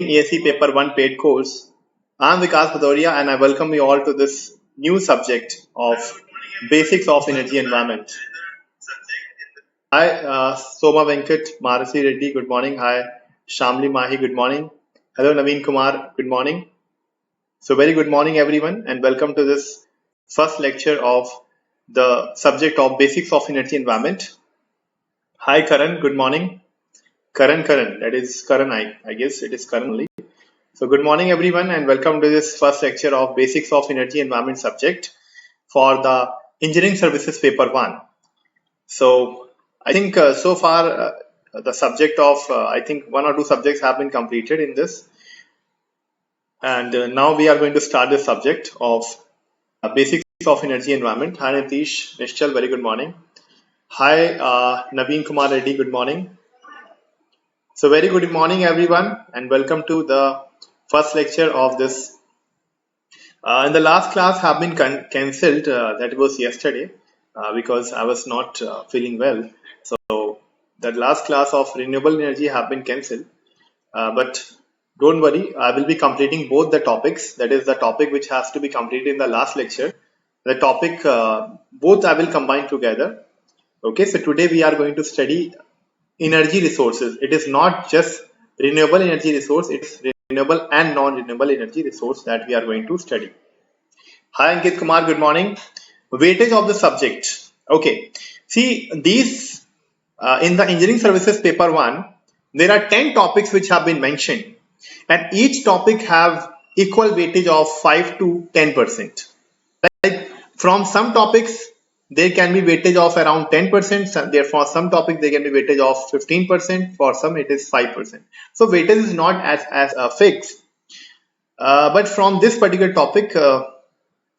ASC Paper 1 paid course. I'm Vikas Bhadoria and I welcome you all to this new subject of Basics of Energy Environment. Hi, Soma Venkat, Marasi Reddy, good morning. Hi, Shamli Mahi, good morning. Hello, Naveen Kumar, good morning. So, very good morning, everyone, and welcome to this first lecture of the subject of Basics of Energy Environment. Hi, Karan, good morning. Karan, that is Karan, I guess it is Karan only. So good morning everyone and welcome to this first lecture of Basics of Energy Environment subject for the Engineering Services Paper 1. So I think so far the subject of I think one or two subjects have been completed in this, and now we are going to start the subject of Basics of Energy Environment. Hi Nitish, Nishchal, very good morning. Hi Naveen Kumar Reddy, good morning. So very good morning everyone and welcome to the first lecture of this. In the last class have been cancelled, that was yesterday because I was not feeling well. So that last class of renewable energy have been cancelled. But don't worry, I will be completing both the topics. That is the topic which has to be completed in the last lecture. The topic, both I will combine together. Okay, so today we are going to study energy resources. It is not just renewable energy resource, it's renewable and non-renewable energy resource that we are going to study. Hi Ankit Kumar, good morning. Weightage of the subject. Okay, see these in the engineering services paper 1, there are 10 topics which have been mentioned and each topic have equal weightage of 5 to 10%. Like from some topics there can be weightage of around 10%, therefore some topics there can be weightage of 15%, for some it is 5%. So weightage is not as fixed, but from this particular topic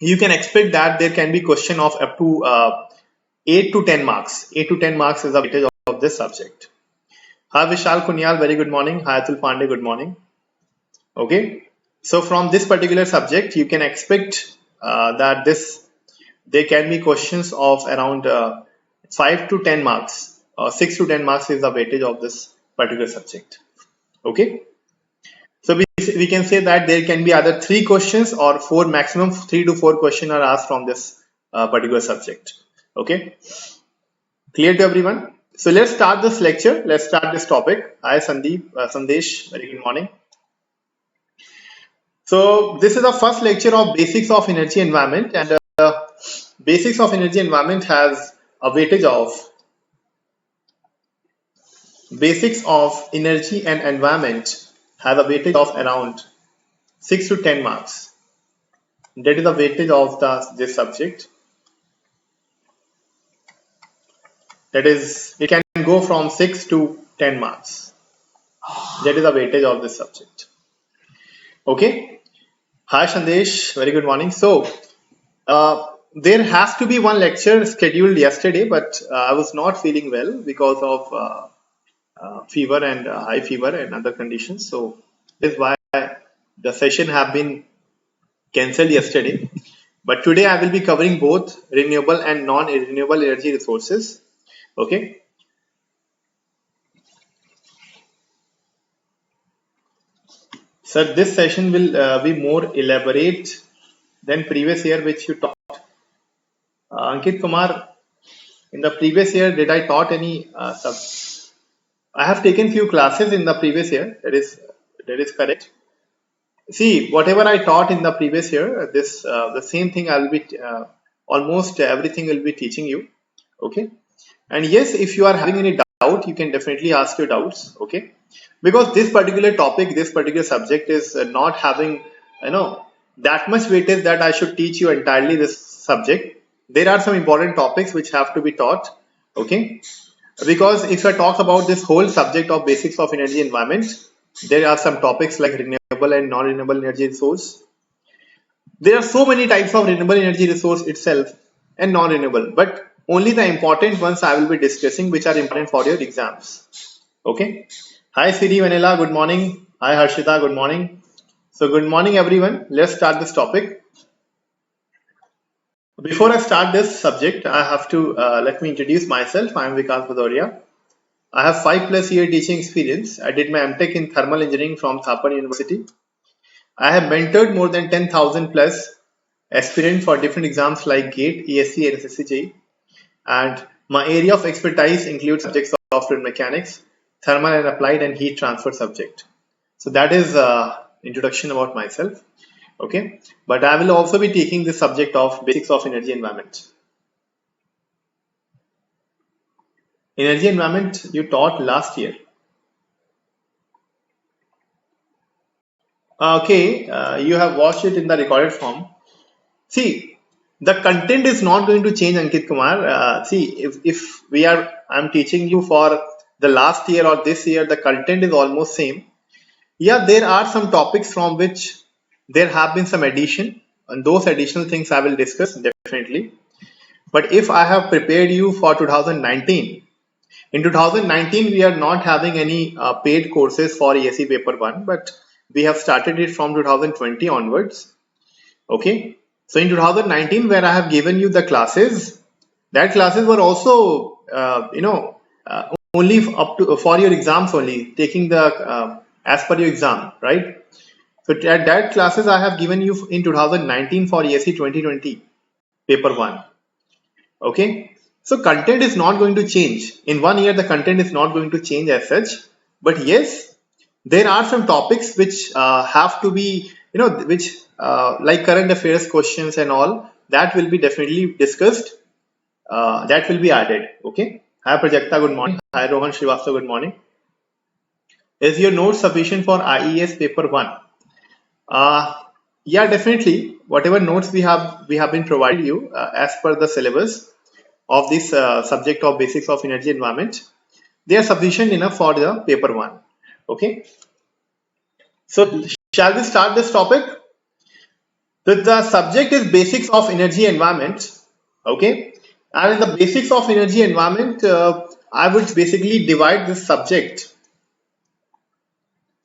you can expect that there can be question of up to 8 to 10 marks. 8 to 10 marks is the weightage of this subject. Hi Vishal Kunyal, very good morning. Hi Atul Pandey, good morning. Okay, so from this particular subject you can expect that there can be questions of around 5 to 10 marks or 6 to 10 marks is the weightage of this particular subject. Okay, so we can say that there can be either 3 questions or 4, maximum 3 to 4 questions are asked from this particular subject. Okay, clear to everyone? So let's start this lecture. Let's start this topic. Hi Sandeep, Sandesh, very good morning. So this is the first lecture of Basics of Energy Environment, and Basics of Energy Environment has a weightage of Basics of Energy and Environment has a weightage of around 6 to 10 marks. That is the weightage of this subject. That is, it can go from 6 to 10 marks. That is the weightage of this subject. Okay. Hi Sandesh, very good morning. So there has to be one lecture scheduled yesterday, but I was not feeling well because of fever and high fever and other conditions. So this is why the session have been cancelled yesterday. But today I will be covering both renewable and non-renewable energy resources. Okay. So this session will be more elaborate than previous year which you taught. Ankit Kumar, in the previous year, did I taught any I have taken few classes in the previous year. That is correct. See, whatever I taught in the previous year, this the same thing I will be almost everything will be teaching you. Okay. And yes, if you are having any doubt, you can definitely ask your doubts. Okay. Because this particular topic, this particular subject is not having that much weightage that I should teach you entirely this subject. There are some important topics which have to be taught. Okay. Because if I talk about this whole subject of Basics of Energy Environment, there are some topics like renewable and non-renewable energy resource. There are so many types of renewable energy resource itself and non-renewable, but only the important ones I will be discussing which are important for your exams. Okay. Hi Siri Vanilla, good morning. Hi Harshita, good morning. So good morning everyone. Let's start this topic. Before I start this subject, I have to let me introduce myself. I am Vikas Bhadoria. I have 5+ year teaching experience. I did my MTech in thermal engineering from Thapar University. I have mentored more than 10,000 plus aspirants for different exams like GATE, ESC, and SSCJ. And my area of expertise includes subjects of software mechanics, thermal and applied, and heat transfer subject. So that is introduction about myself. Okay, but I will also be taking the subject of basics of energy environment. Energy environment you taught last year. Okay, you have watched it in the recorded form. See, the content is not going to change, Ankit Kumar. See, if I'm teaching you for the last year or this year, the content is almost same. Yeah, there are some topics from which there have been some addition, and those additional things I will discuss definitely. But if I have prepared you for 2019, in 2019 we are not having any paid courses for ESE paper 1, but we have started it from 2020 onwards. Okay, so in 2019 where I have given you the classes, that classes were also only up to for your exams only, taking the as per your exam, right? So at that classes I have given you in 2019 for ESE 2020 paper 1. Okay, so content is not going to change in 1 year. The content is not going to change as such, but yes, there are some topics which have to be, which like current affairs questions and all, that will be definitely discussed. That will be added. Okay. Hi Prajakta, good morning. Hi Rohan Srivastava, good morning. Is your note sufficient for IES paper 1? Yeah, definitely. Whatever notes we have been provided you as per the syllabus of this subject of basics of energy environment, they are sufficient enough for the paper 1. Okay. So shall we start this topic? The subject is basics of energy environment. Okay. And in the basics of energy environment, I would basically divide this subject.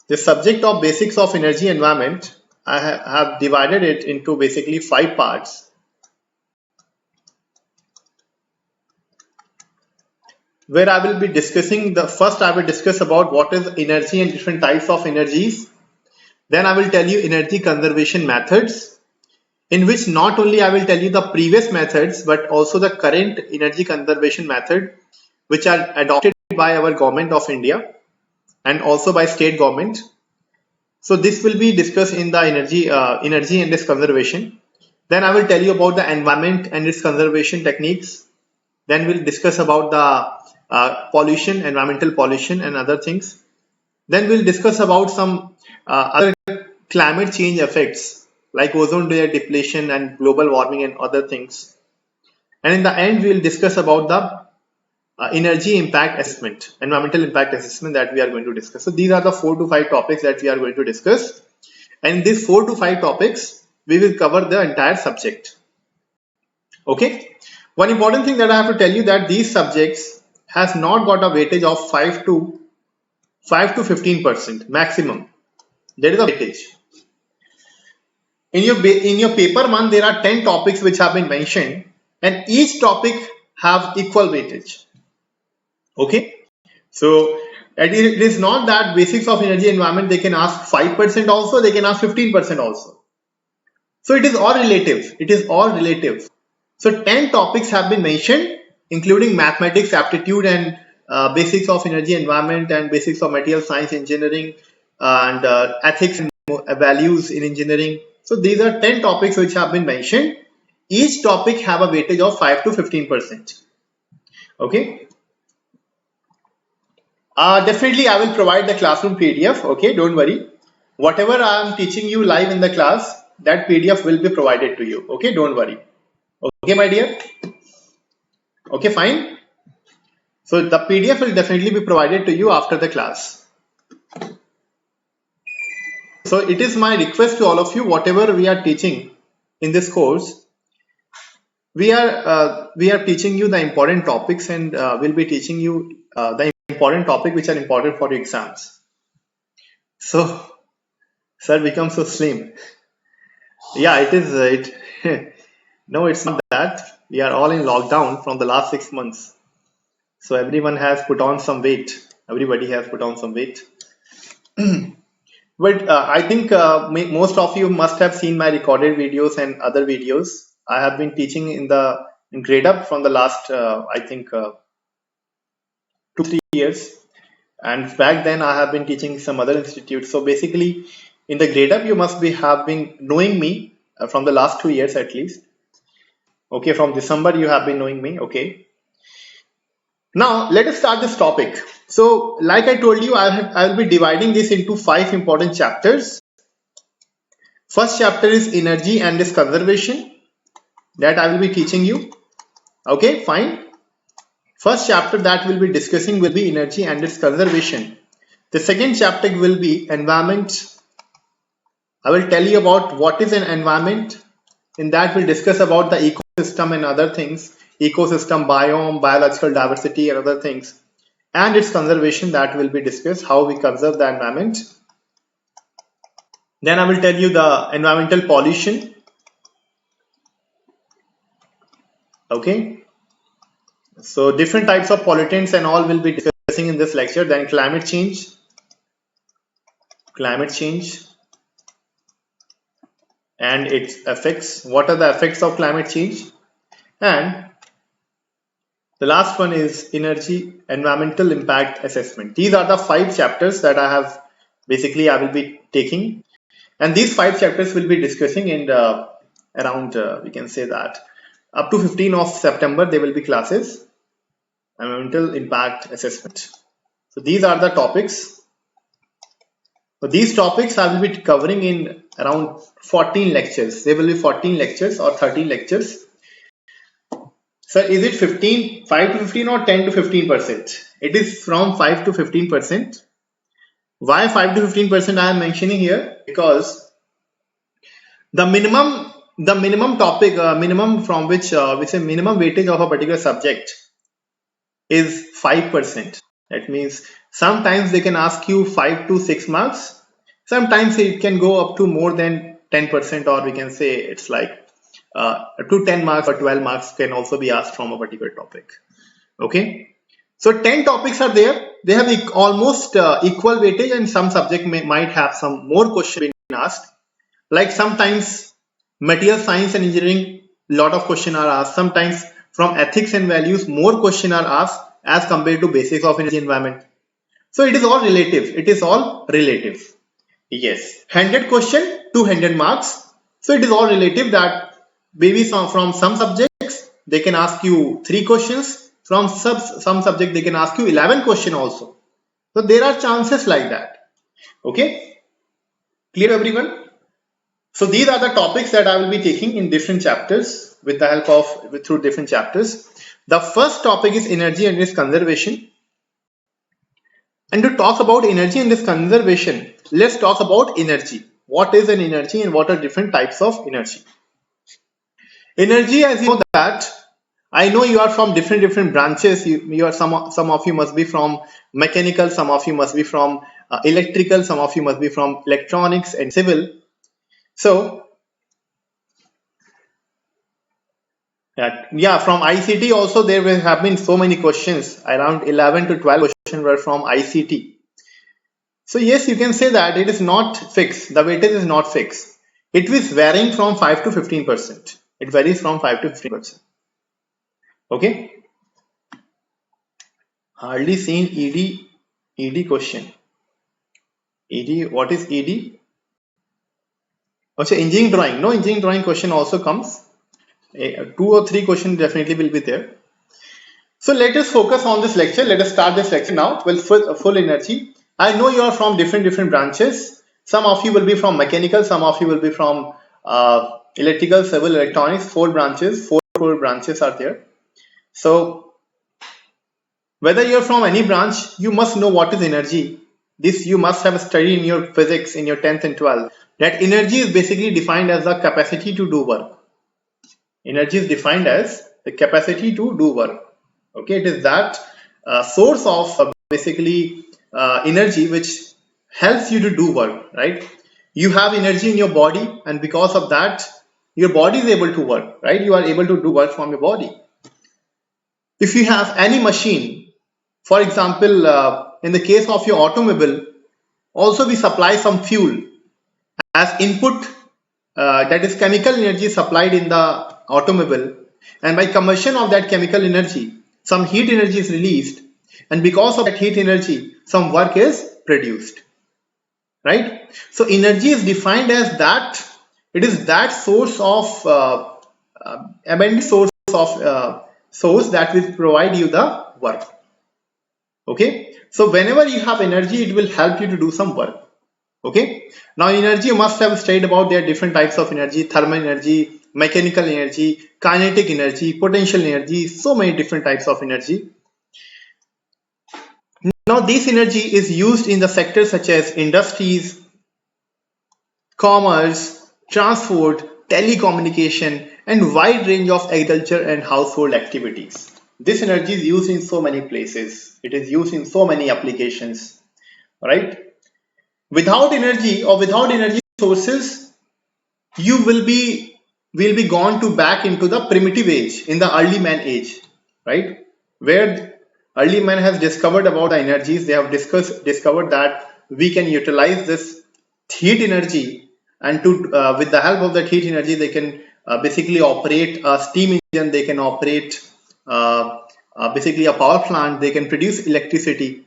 The subject of basics of energy environment, I have divided it into basically 5 parts. Where I will be discussing first I will discuss about what is energy and different types of energies. Then I will tell you energy conservation methods, in which not only I will tell you the previous methods, but also the current energy conservation method, which are adopted by our government of India and also by state government. So this will be discussed in the energy and its conservation. Then I will tell you about the environment and its conservation techniques. Then we'll discuss about the pollution, environmental pollution and other things. Then we'll discuss about some other climate change effects like ozone layer depletion and global warming and other things. And in the end, we'll discuss about the energy impact assessment, environmental impact assessment that we are going to discuss. So these are the 4 to 5 topics that we are going to discuss. And these 4 to 5 topics, we will cover the entire subject. Okay. One important thing that I have to tell you that these subjects has not got a weightage of 5 to 15% maximum. That is a weightage. In your paper 1, there are 10 topics which have been mentioned, and each topic have equal weightage. Okay, so it is not that basics of energy environment they can ask 5% also, they can ask 15% also. So it is all relative. It is all relative. So 10 topics have been mentioned, including mathematics, aptitude, and basics of energy environment, and basics of material science engineering, and ethics and values in engineering. So these are 10 topics which have been mentioned. Each topic have a weightage of 5 to 15%. Okay. Definitely I will provide the classroom PDF. Okay, don't worry. Whatever I am teaching you live in the class, that PDF will be provided to you. Okay, don't worry. Okay, my dear. Okay, fine. So the PDF will definitely be provided to you after the class. So it is my request to all of you, whatever we are teaching in this course, we are teaching you the important topics, and we'll be teaching you the important topic which are important for your exams. So, sir, become so slim. Yeah, it is. No, it's not that. We are all in lockdown from the last 6 months. So everyone has put on some weight. Everybody has put on some weight. But I think most of you must have seen my recorded videos and other videos. I have been teaching in Grade Up from the last I think 2-3 years, and back then I have been teaching some other institutes. So basically, in the Grade Up, you must have been knowing me from the last 2 years at least. Okay, from December you have been knowing me. Okay. Now let us start this topic. So like I told you, I will be dividing this into 5 important chapters. First chapter is energy and its conservation, that I will be teaching you. Okay, fine. First chapter that we'll be discussing will be energy and its conservation. The second chapter will be environment. I will tell you about what is an environment. In that we'll discuss about the ecosystem and other things. Ecosystem, biome, biological diversity and other things. And its conservation, that will be discussed, how we conserve the environment. Then I will tell you the environmental pollution. Okay. So different types of pollutants and all will be discussing in this lecture. Then climate change and its effects. What are the effects of climate change? And the last one is energy environmental impact assessment. These are the 5 chapters that I will be taking, and these 5 chapters will be discussing in around we can say that up to 15 of September there will be classes. Environmental impact assessment. So these are the topics. So these topics I will be covering in around 14 lectures. There will be 14 lectures or 13 lectures. So is it 5 to 15 or 10 to 15%? It is from 5 to 15%. Why 5 to 15% I am mentioning here? Because the minimum topic, minimum from which minimum weightage of a particular subject is 5%. That means sometimes they can ask you 5 to 6 marks. Sometimes it can go up to more than 10%, or we can say it's like to 10 marks or 12 marks can also be asked from a particular topic. Okay. So 10 topics are there. They have almost equal weightage, and some subject might have some more questions being asked. Like sometimes material science and engineering, lot of questions are asked. Sometimes from ethics and values, more questions are asked as compared to basics of energy environment. So it is all relative. Yes, 100 question, 200 marks. So it is all relative, that maybe from some subjects they can ask you 3 questions. From some subject they can ask you 11 questions also. So there are chances like that. Okay, clear everyone? So these are the topics that I will be taking in different chapters with the help of through different chapters. The first topic is energy and its conservation. And to talk about energy and its conservation, let's talk about energy. What is an energy and what are different types of energy? Energy, as you know that, I know you are from different branches. You are some of you must be from mechanical, some of you must be from electrical, some of you must be from electronics and civil. So yeah, from ICT also there will have been so many questions. Around 11 to 12 questions were from ICT. So yes, you can say that it is not fixed. The weightage is not fixed. It is varying from 5 to 15%. It varies from 5 to 15%. Okay. Hardly seen ED question. ED, what is ED? Also engineering drawing. No, engineering drawing question also comes. 2 or 3 questions definitely will be there. So let us focus on this lecture. Let us start this lecture now. Well, full energy. I know you are from different branches. Some of you will be from mechanical, some of you will be from electrical, civil, electronics. 4 branches are there. So whether you're from any branch, you must know what is energy. This you must have studied in your physics in your 10th and 12th. That energy is basically defined as the capacity to do work. Energy is defined as the capacity to do work. Okay, it is that source of basically energy which helps you to do work, right? You have energy in your body, and because of that your body is able to work, right? You are able to do work from your body. If you have any machine, For example, in the case of your automobile, also we supply some fuel as input, that is chemical energy supplied in the automobile, and by combustion of that chemical energy some heat energy is released, and because of that heat energy some work is produced, right? So energy is defined as that, it is that source of abundant source of source that will provide you the work. Okay, so whenever you have energy it will help you to do some work. Okay, now energy, you must have studied about there are different types of energy: thermal energy, mechanical energy, kinetic energy, potential energy, so many different types of energy. Now this energy is used in the sectors such as industries, commerce, transport, telecommunication, and wide range of agriculture and household activities. This energy is used in so many places. It is used in so many applications, right? Without energy or without energy sources, you will be gone to back into the primitive age, in the early man age, right? Where early man has discovered about the energies. They have discovered that we can utilize this heat energy, and to with the help of that heat energy they can basically operate a steam engine, they can operate basically a power plant, they can produce electricity.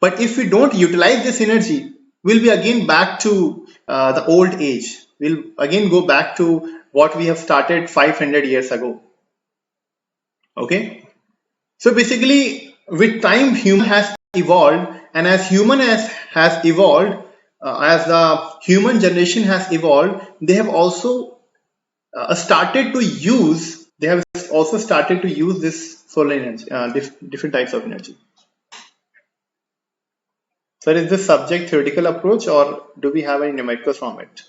But if we don't utilize this energy, we'll be again back to the old age. We'll again go back to what we have started 500 years ago. Okay. So basically, with time, human has evolved, and as human has evolved, as the human generation has evolved, they have also started to use. They have also started to use this solar energy, different types of energy. So is this subject theoretical approach, or do we have any numericals from it?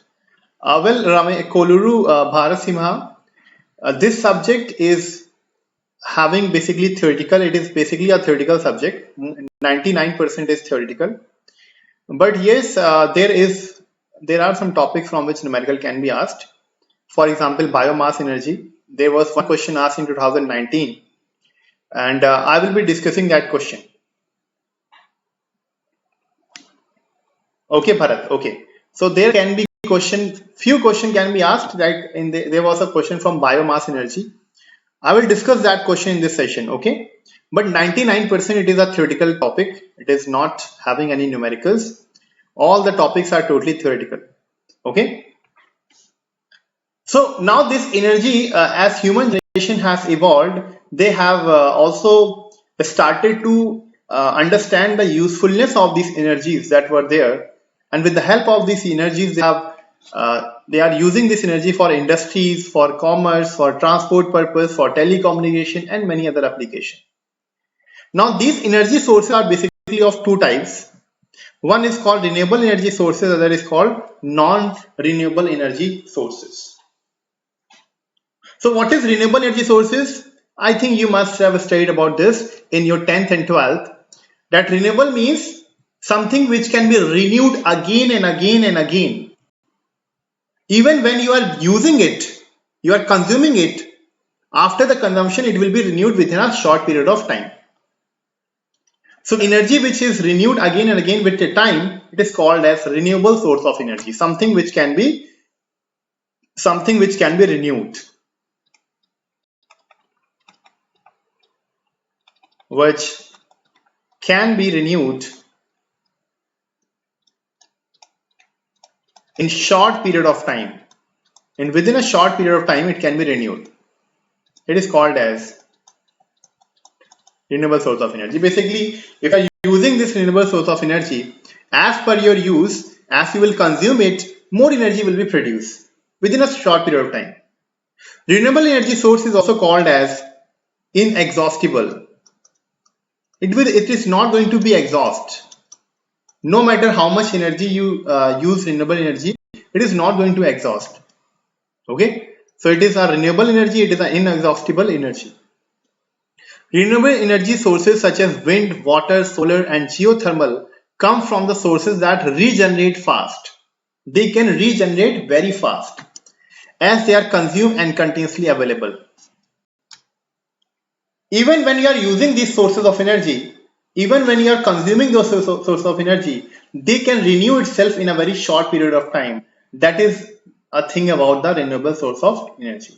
Well, Koluru Bharasimha, this subject is having basically theoretical. It is basically a theoretical subject. 99% is theoretical. But yes, there are some topics from which numerical can be asked. For example, biomass energy. There was one question asked in 2019, and I will be discussing that question. Okay, Bharat. Okay, so there can be few question can be asked. Right? There was a question from biomass energy. I will discuss that question in this session. Okay, but 99% it is a theoretical topic. It is not having any numericals. All the topics are totally theoretical. Okay. So now this energy, as human generation has evolved, they have also started to understand the usefulness of these energies that were there, and with the help of these energies, they are using this energy for industries, for commerce, for transport purpose, for telecommunication, and many other applications. Now these energy sources are basically of two types. One is called renewable energy sources, other is called non-renewable energy sources. So what is renewable energy sources? I think you must have studied about this in your 10th and 12th. That renewable means something which can be renewed again and again and again. Even when you are using it, you are consuming it, after the consumption it will be renewed within a short period of time. So energy which is renewed again and again with the time, it is called as renewable source of energy, something which can be renewed. Which can be renewed in short period of time, and within a short period of time it can be renewed. It is called as renewable source of energy. Basically, if you are using this renewable source of energy, as per your use, as you will consume it, more energy will be produced within a short period of time. Renewable energy source is also called as inexhaustible. It is not going to be exhaust. No matter how much energy you use renewable energy, it is not going to exhaust. Okay, so it is a renewable energy, it is an inexhaustible energy. Renewable energy sources such as wind, water, solar, and geothermal come from the sources that regenerate fast. They can regenerate very fast as they are consumed and continuously available. Even when you are using these sources of energy, even when you are consuming those source of energy, they can renew itself in a very short period of time. That is a thing about the renewable source of energy.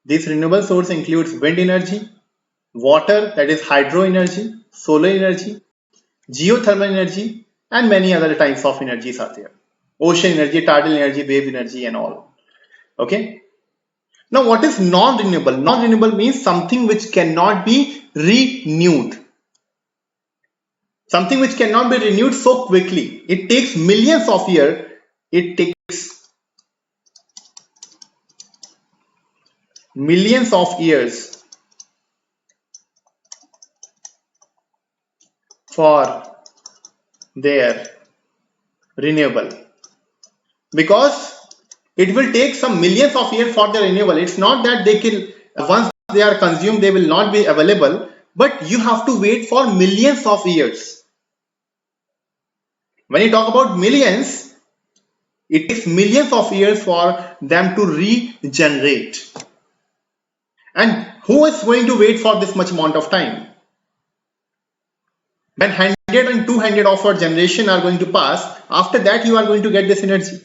This renewable source includes wind energy, water, that is hydro energy, solar energy, geothermal energy, and many other types of energies are there. Ocean energy, tidal energy, wave energy, and all. Okay. Now, what is non-renewable? Non-renewable means something which cannot be renewed. Something which cannot be renewed so quickly. It takes millions of years. It takes millions of years for their renewable, because it will take some millions of years for the renewable. It's not that they can, once they are consumed, they will not be available, but you have to wait for millions of years. When you talk about millions, it takes millions of years for them to regenerate. And who is going to wait for this much amount of time? When 100 and 200 of our generation are going to pass, after that you are going to get this energy.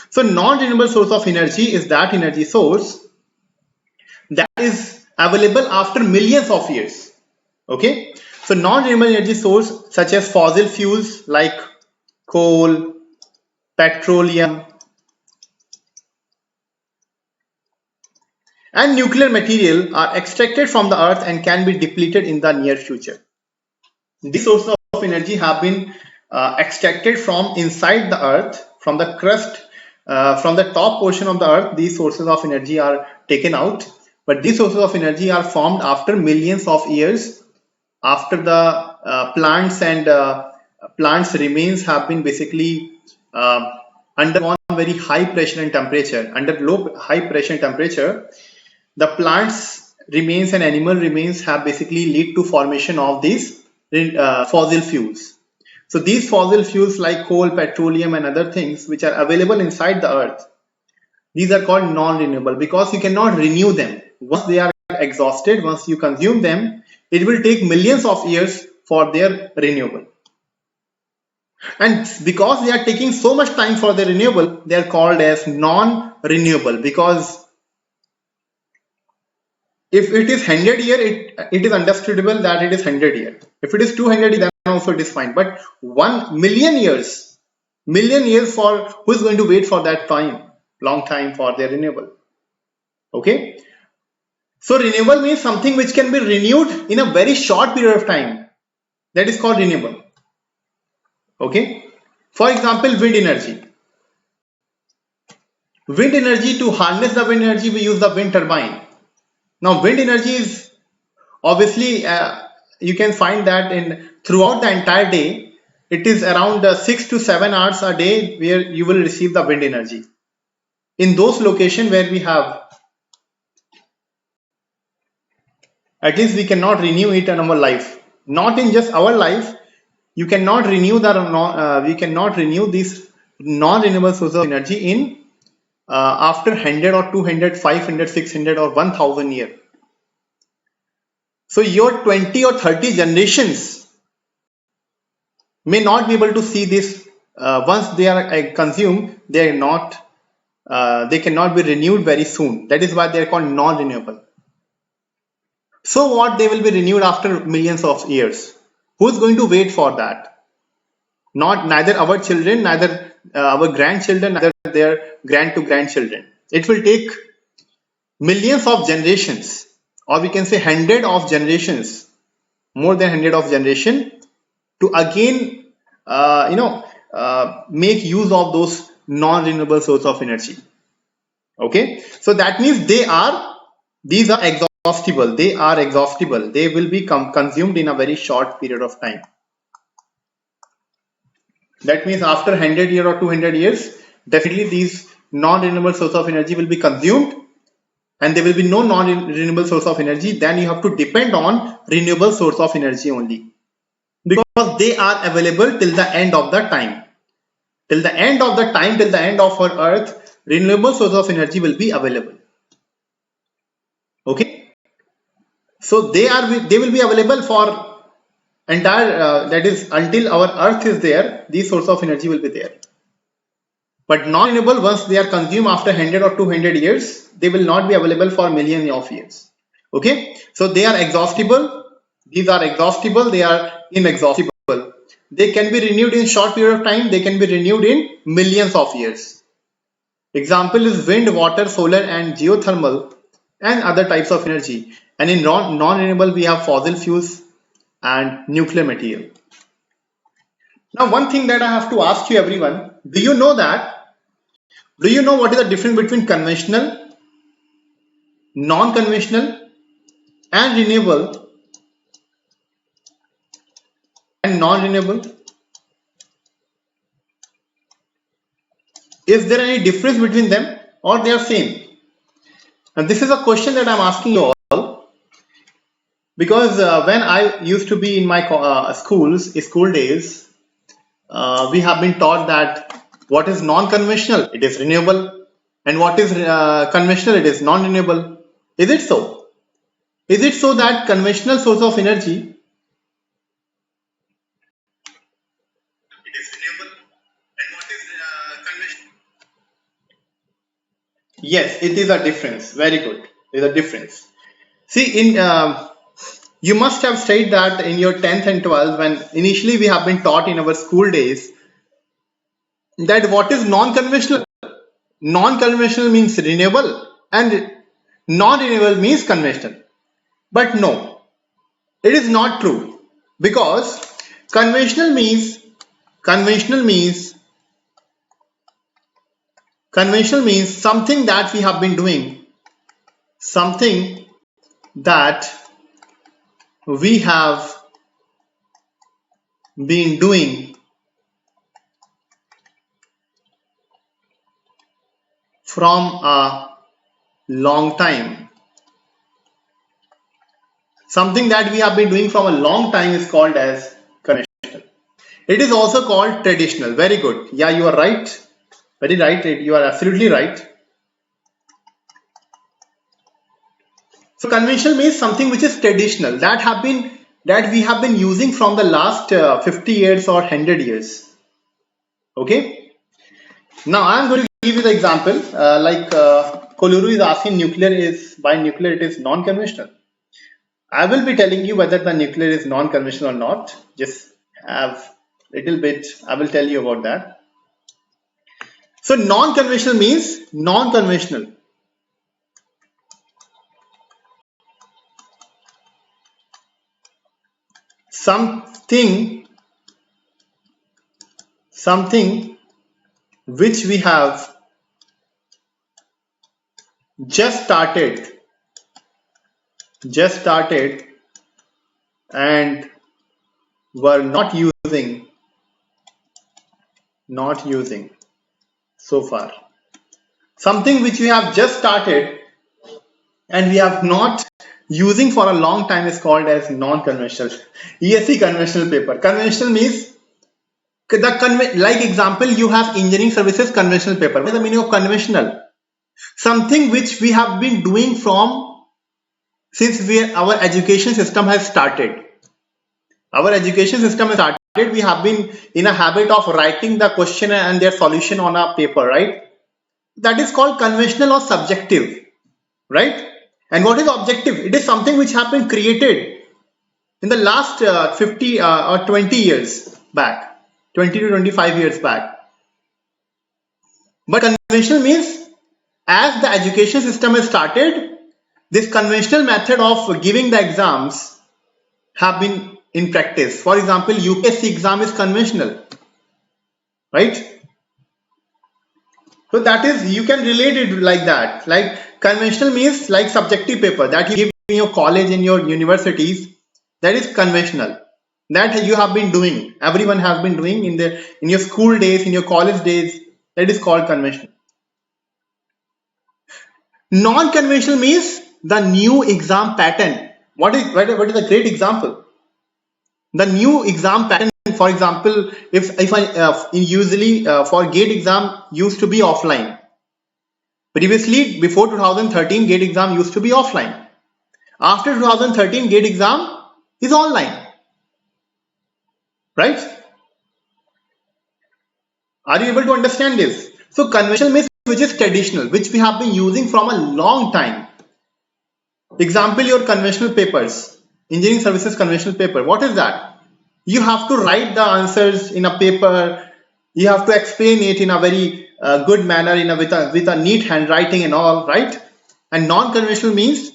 So non-renewable source of energy is that energy source that is available after millions of years. Okay, so non-renewable energy source such as fossil fuels like coal, petroleum, and nuclear material are extracted from the earth and can be depleted in the near future. These sources of energy have been extracted from inside the earth, from the crust, from the top portion of the earth. These sources of energy are taken out, but these sources of energy are formed after millions of years, after the plants and plants remains have been basically undergone very high pressure and temperature. Under high pressure and temperature, the plants remains and animal remains have basically lead to formation of these fossil fuels. So these fossil fuels like coal, petroleum, and other things which are available inside the earth, these are called non-renewable because you cannot renew them. Once they are exhausted, once you consume them, it will take millions of years for their renewal. And because they are taking so much time for their renewal, they are called as non-renewable, because if it is 100 year, it is understandable that it is 100 year. If it is 200, then also it is fine. But 1 million years, for who is going to wait for that time, long time for their renewal? Okay. So renewable means something which can be renewed in a very short period of time. That is called renewable. Okay. For example, wind energy. Wind energy, to harness the wind energy, we use the wind turbine. Now, wind energy is obviously you can find that in throughout the entire day, it is around 6 to 7 hours a day where you will receive the wind energy. In those locations where we have, at least we cannot renew it in our life. Not in just our life, you cannot renew we cannot renew this non-renewable source of energy in after 100 or 200, 500, 600 or 1000 years. So your 20 or 30 generations may not be able to see this. Once they are consumed, they are not they cannot be renewed very soon. That is why they are called non-renewable. So what, they will be renewed after millions of years? Who is going to wait for that? Neither our children, neither our grandchildren, neither their grand to grandchildren. It will take millions of generations, or we can say hundred of generations, more than 100 of generation, to again make use of those non-renewable source of energy. Okay, so that means these are exhaustible. They are exhaustible. They will be consumed in a very short period of time. That means after 100 years or 200 years, definitely these non-renewable source of energy will be consumed, and there will be no non-renewable source of energy. Then you have to depend on renewable source of energy only, because they are available till the end of the time. Till the end of the time, till the end of our earth, renewable source of energy will be available. Okay, so they will be available for entire that is until our earth is there, these source of energy will be there. But non-renewable, once they are consumed after 100 or 200 years, they will not be available for millions of years. Okay, so they are exhaustible. These are exhaustible. They are inexhaustible. They can be renewed in short period of time. They can be renewed in millions of years. Example is wind, water, solar, and geothermal, and other types of energy. And in non-renewable, we have fossil fuels and nuclear material. Now, one thing that I have to ask you, everyone, do you know what is the difference between conventional, non-conventional, and renewable and non-renewable? Is there any difference between them, or they are same? And this is a question that I'm asking you all, because when I used to be in my school days, we have been taught that what is non-conventional, it is renewable, and what is conventional, it is non-renewable. Is it so? Is it so that conventional source of energy, it is renewable, and what is conventional? Yes, it is a difference. Very good. There is a difference. See, you must have studied that in your 10th and 12th, when initially we have been taught in our school days that what is non-conventional. Non-conventional means renewable and non-renewable means conventional. But no, it is not true, because conventional means something that we have been doing, something that we have been doing from a long time. Something that we have been doing from a long time is called as conventional. It is also called traditional. Very good. Yeah, you are right. Very right. You are absolutely right. So conventional means something which is traditional, that we have been using from the last 50 years or 100 years. Okay. Now I am going to give you the example. Koluru is asking by nuclear it is non-conventional. I will be telling you whether the nuclear is non-conventional or not. Just have little bit. I will tell you about that. So non-conventional means non-conventional. Something which we have just started and were not using so far. Something which we have just started and we have not using for a long time is called as non-conventional. ESE conventional paper. Conventional means like example, you have engineering services conventional paper. What is the meaning of conventional? Something which we have been doing since our education system has started. Our education system has started. We have been in a habit of writing the question and their solution on a paper, right? That is called conventional or subjective, right? And what is objective? It is something which has been created in the last 50 or 20 years back, 20 to 25 years back. But conventional means as the education system has started, this conventional method of giving the exams have been in practice. For example, UPSC exam is conventional, right? So that is, you can relate it like that. Like conventional means like subjective paper that you give in your college, in your universities, that is conventional. That you have been doing, everyone has been doing in your school days, in your college days, that is called conventional. Non-conventional means the new exam pattern. What is a great example? The new exam pattern, for example, if I usually for GATE exam used to be offline. Previously, before 2013, GATE exam used to be offline. After 2013, GATE exam is online. right? Are you able to understand this? So conventional means which is traditional, which we have been using from a long time. Example, your conventional papers, engineering services conventional paper. What is that? You have to write the answers in a paper. You have to explain it in a very good manner, with a neat handwriting and all, right? And non-conventional means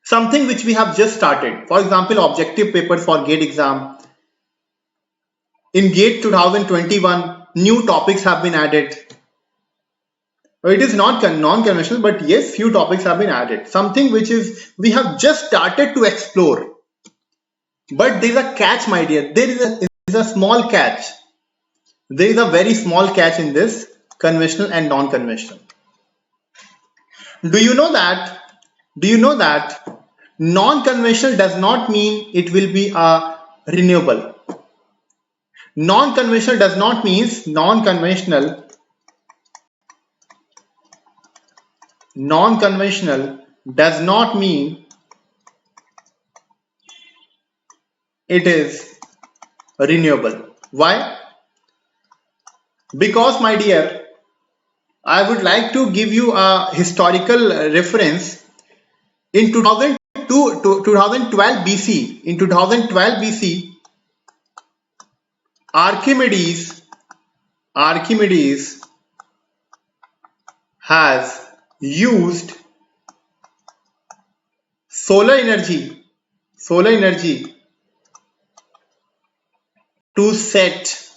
something which we have just started. For example, objective papers for GATE exam. In GATE 2021, new topics have been added. It is not non-conventional, but yes, few topics have been added. Something which is we have just started to explore. But there is a catch, my dear. There is a small catch. There is a very small catch in this conventional and non-conventional. Do you know that? Do you know that non-conventional does not mean it will be a renewable. Non-conventional does not mean non-conventional does not mean it is renewable. Why? Because, my dear, I would like to give you a historical reference. In 2002 to 2012 BC, in 2012 BC, Archimedes has used solar energy to set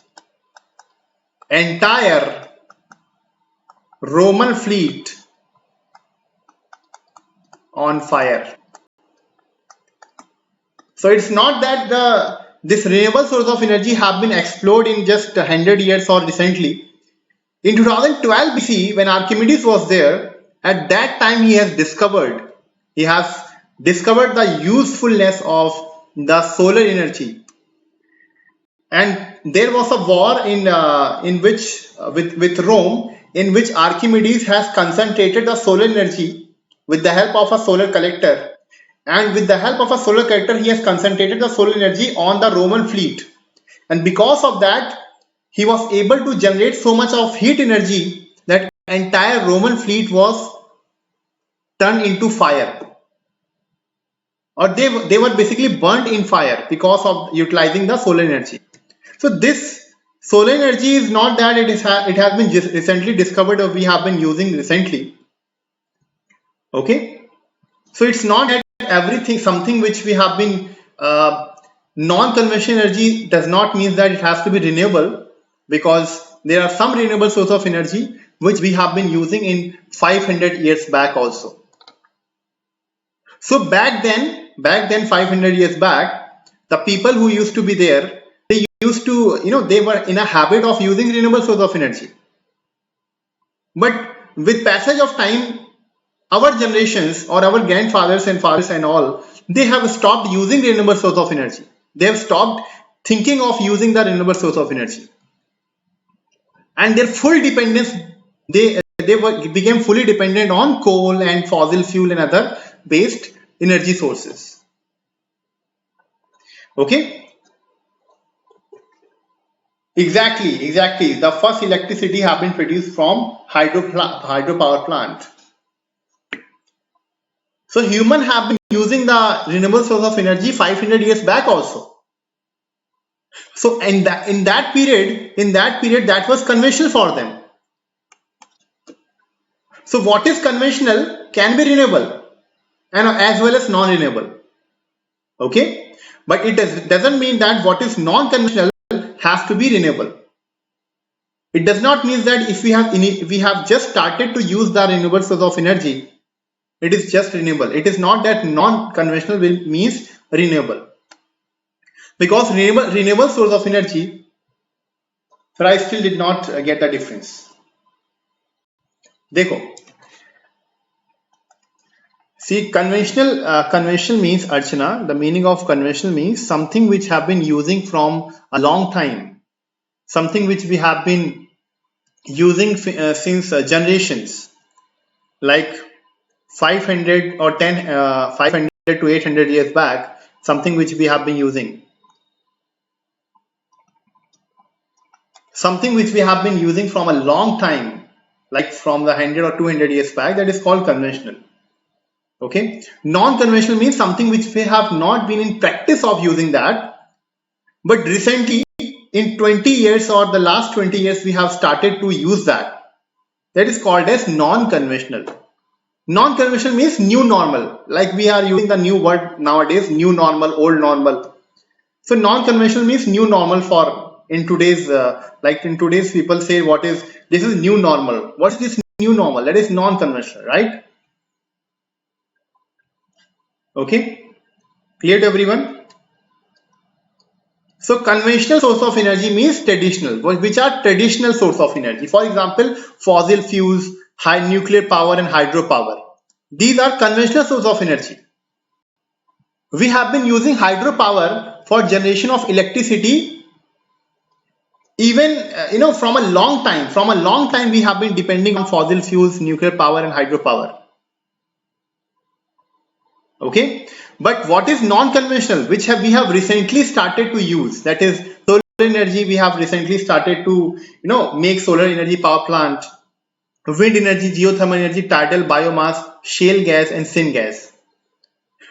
entire Roman fleet on fire. So it's not that this renewable source of energy have been explored in just 100 years or recently. In 2012 BC, when Archimedes was there, at that time he has discovered the usefulness of the solar energy. And there was a war in which with Rome, in which Archimedes has concentrated the solar energy with the help of a solar collector. And with the help of a solar collector, he has concentrated the solar energy on the Roman fleet. And because of that, he was able to generate so much of heat energy that entire Roman fleet was turned into fire. Or they were basically burnt in fire because of utilizing the solar energy. So this solar energy is not that it has been just recently discovered or we have been using recently. Okay, so it's not that everything, something which we have been non-conventional energy does not mean that it has to be renewable, because there are some renewable source of energy which we have been using in 500 years back also. So back then 500 years back, the people who used to be there, they used to, they were in a habit of using renewable source of energy. But with passage of time, our generations or our grandfathers and fathers and all, they have stopped using renewable source of energy. They have stopped thinking of using the renewable source of energy. And their full dependence, they became fully dependent on coal and fossil fuel and other based energy sources. Okay, exactly. The first electricity have been produced from hydropower plant. So human have been using the renewable source of energy 500 years back also. So in that period that was conventional for them. So what is conventional can be renewable and as well as non-renewable. Okay, but it doesn't mean that what is non-conventional has to be renewable. It does not mean that if we have just started to use the renewable source of energy, it is just renewable. It is not that non-conventional means renewable, because renewable source of energy, but I still did not get the difference. देखो, see, conventional means, Archana, the meaning of conventional means something which have been using from a long time, something which we have been using since generations, like 500 or 500 to 800 years back, something which we have been using. something which we have been using from a long time, like from the 100 or 200 years back, that is called conventional. Okay, non-conventional means something which we have not been in practice of using that, but recently in 20 years or the last 20 years we have started to use that. That is called as non-conventional. Non-conventional means new normal, like we are using the new word nowadays, new normal, old normal. So non-conventional means new normal for in today's like in today's people say what is this is new normal. What is this new normal? That is non-conventional, right? Okay, clear to everyone? So conventional source of energy means traditional, which are traditional source of energy. For example, fossil fuels, high nuclear power and hydropower. These are conventional source of energy. We have been using hydropower for generation of electricity even from a long time we have been depending on fossil fuels, nuclear power and hydropower. Okay, but what is non-conventional, which we have recently started to use, that is solar energy. We have recently started to make solar energy power plant, wind energy, geothermal energy, tidal, biomass, shale gas and syngas.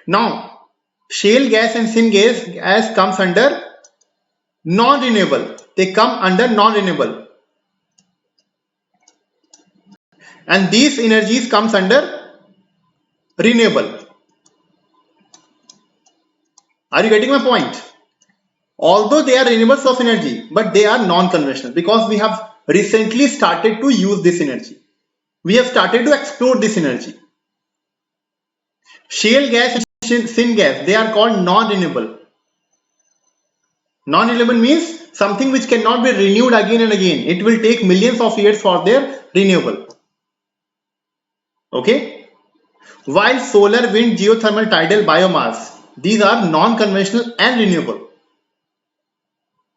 Now shale gas and syngas comes under non-renewable. They come under non-renewable, and these energies comes under renewable. Are you getting my point? Although they are renewable source of energy, but they are non-conventional because we have recently started to use this energy. We have started to explore this energy. Shale gas and syngas, they are called non-renewable. Non-renewable means something which cannot be renewed again and again. It will take millions of years for their renewal. Okay? While solar, wind, geothermal, tidal, biomass, these are non-conventional and renewable.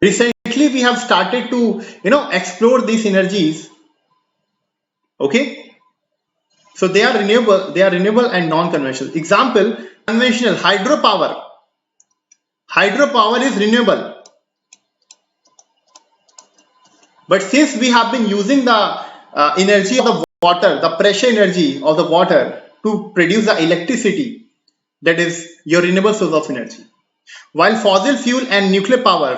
Recently, we have started to explore these energies. Okay, so they are renewable and non-conventional. Example: conventional hydropower. Hydropower is renewable, but since we have been using the energy of the water, the pressure energy of the water to produce the electricity, that is your renewable source of energy. While fossil fuel and nuclear power,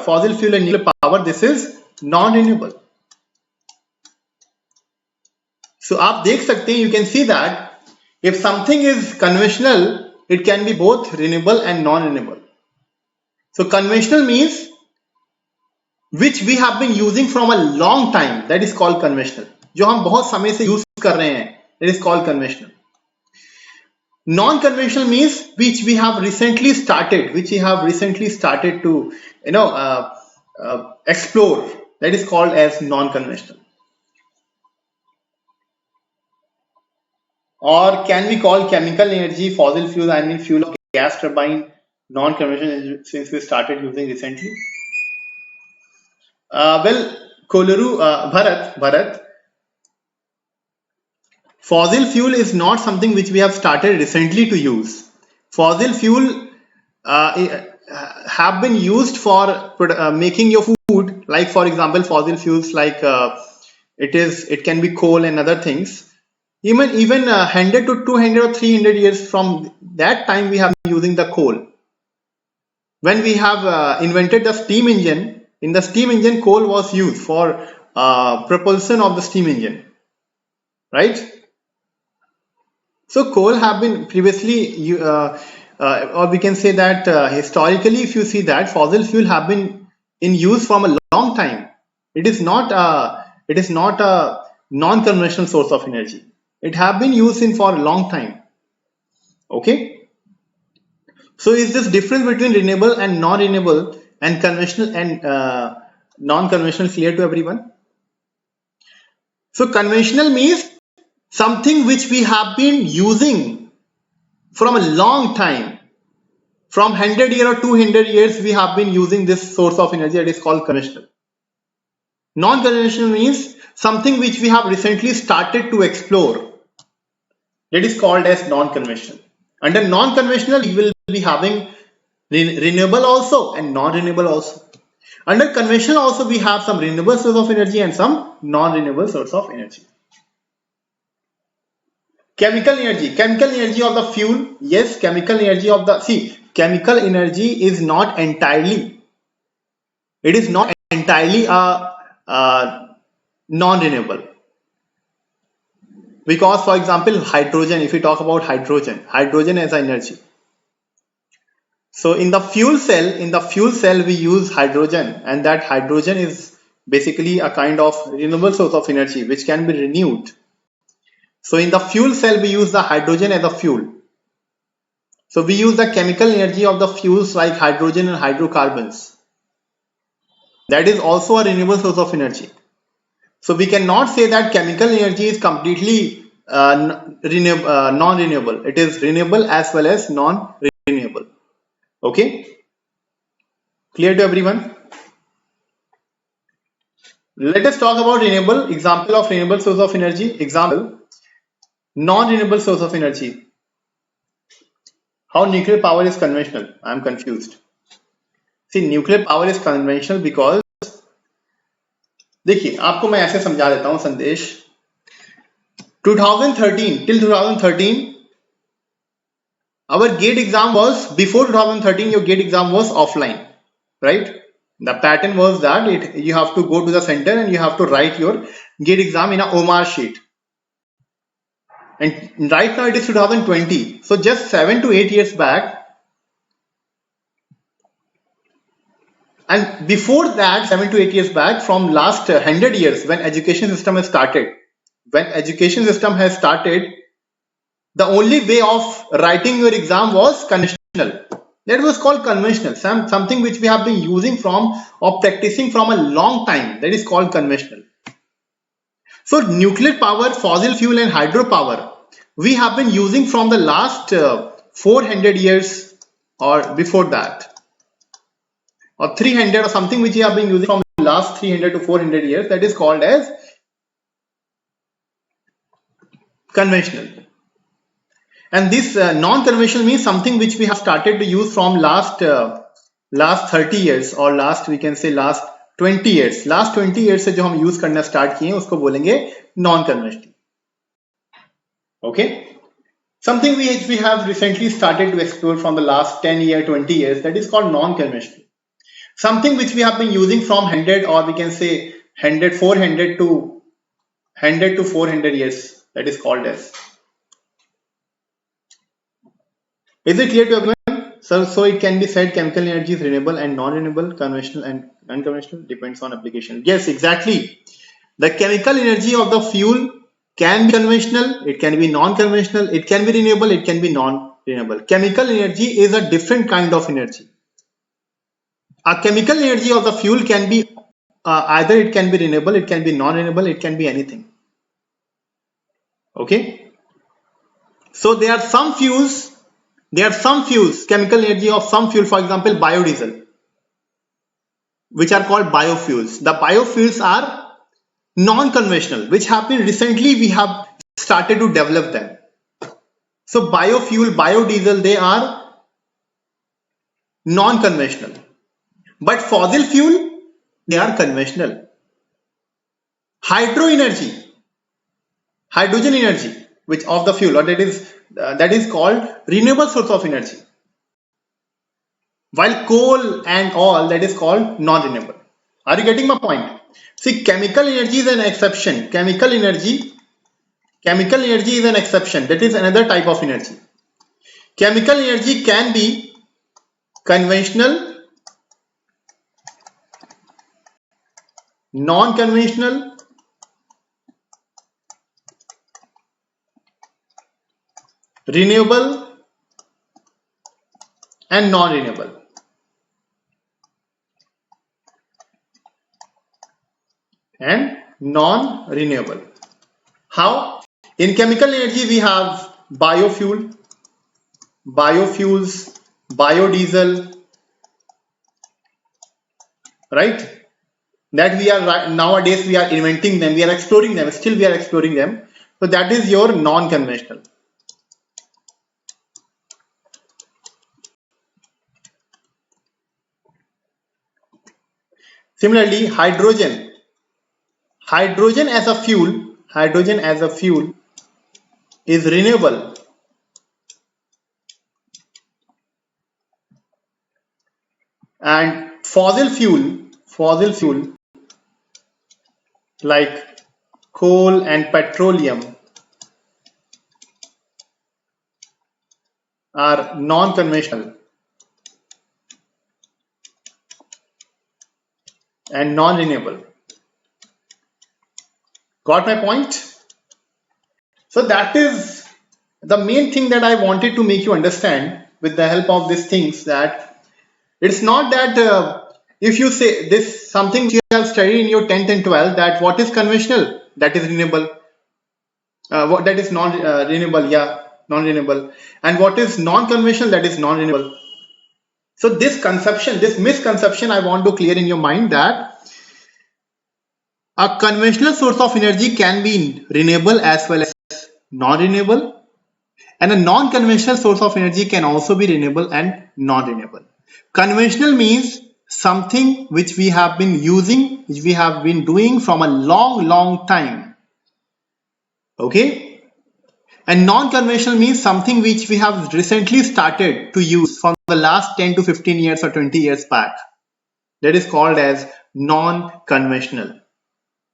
this is non-renewable. So आप देख सकते हैं, you can see that if something is conventional, it can be both renewable and non-renewable. So conventional means which we have been using from a long time, that is called conventional. जो हम बहुत समय से use कर रहे हैं, that is called conventional. Non-conventional means which we have recently started to explore, that is called as non-conventional. Or can we call chemical energy, fossil fuel, fuel of gas turbine non-conventional since we started using recently? Well, Kolaru, Bharat, fossil fuel is not something which we have started recently to use. Fossil fuel have been used for making your food, like for example fossil fuels like it can be coal and other things. Even 100 to 200 or 300 years from that time we have been using the coal. When we have invented the steam engine, in the steam engine coal was used for propulsion of the steam engine, right? So coal have been previously or we can say that historically, if you see that fossil fuel have been in use from a long time. It is not a non-conventional source of energy. It have been used in for a long time. Okay. So is this difference between renewable and non-renewable and conventional and non-conventional clear to everyone? So conventional means something which we have been using from a long time. From 100 years or 200 years we have been using this source of energy, that is called conventional. Non-conventional means something which we have recently started to explore. That is called as non-conventional. Under non-conventional, we will be having renewable also and non-renewable also. Under conventional also we have some renewable source of energy and some non-renewable source of energy. Chemical energy of the fuel, yes, chemical energy of the, see, chemical energy is not entirely, it is not entirely a non-renewable. Because for example, hydrogen, if we talk about hydrogen as energy. So in the fuel cell we use hydrogen, and that hydrogen is basically a kind of renewable source of energy which can be renewed. So in the fuel cell we use the hydrogen as a fuel. So we use the chemical energy of the fuels like hydrogen and hydrocarbons. That is also a renewable source of energy. So we cannot say that chemical energy is completely non-renewable. It is renewable as well as non-renewable. Okay, clear to everyone? Let us talk about renewable. Example of renewable source of energy. Example, non-renewable source of energy. How nuclear power is conventional? I am confused. See, nuclear power is conventional because, देखिए आपको मैं ऐसे समझा देता हूं संदेश. 2013 till 2013 our gate exam was, before 2013 your gate exam was offline, right? The pattern was that you have to go to the center and you have to write your gate exam in a OMAR sheet. And right now it is 2020. So just 7 to 8 years back, and before that 7 to 8 years back, from last 100 years when education system has started, the only way of writing your exam was conventional. That was called conventional, something which we have been using from or practicing from a long time. That is called conventional. So nuclear power, fossil fuel and hydropower, we have been using from the last 400 years or before that, or 300 or something, which we have been using from the last 300 to 400 years. That is called as conventional. And this non-conventional means something which we have started to use from last 30 years or last, we can say last 20 years. Last 20 years से जो हम use करना start किए उसको बोलेंगे non-conventional. Okay, something which we have recently started to explore from the last 10 years, 20 years, that is called non-conventional. Something which we have been using from 100, or we can say 100, 400 to 400 years, that is called as. Is it clear to everyone? So it can be said chemical energy is renewable and non-renewable, conventional and unconventional, depends on application. Yes, exactly. The chemical energy of the fuel can be conventional, it can be non-conventional, it can be renewable, it can be non-renewable. Chemical energy is a different kind of energy. A chemical energy of the fuel can be either it can be renewable, it can be non-renewable, it can be anything. Okay. So there are some fuels, chemical energy of some fuel, for example, biodiesel, which are called biofuels. The biofuels are non-conventional, which happened recently, we have started to develop them. So biofuel, biodiesel, they are non-conventional. But fossil fuel, they are conventional. Hydrogen energy, which of the fuel, or that is called renewable source of energy. While coal and all, that is called non-renewable. Are you getting my point? See, chemical energy is an exception. Chemical energy is an exception. That is another type of energy. Chemical energy can be conventional, non-conventional, renewable and non-renewable. And non-renewable. How? In chemical energy we have biofuels, biodiesel, right? That we are nowadays we are inventing them, we are exploring them, still we are exploring them. So that is your non-conventional. Similarly, hydrogen as a fuel is renewable, and fossil fuel like coal and petroleum are non-conventional and non-renewable. Got my point? So that is the main thing that I wanted to make you understand with the help of these things, that it's not that if you say this something you have studied in your 10th and 12th, that what is conventional, that is renewable, what that is non-renewable, non-renewable, and what is non-conventional, that is non-renewable. So this misconception I want to clear in your mind, that a conventional source of energy can be renewable as well as non-renewable, and a non-conventional source of energy can also be renewable and non-renewable. Conventional means something which we have been using, which we have been doing from a long time. Okay? And non-conventional means something which we have recently started to use from the last 10 to 15 years or 20 years back. That is called as non-conventional.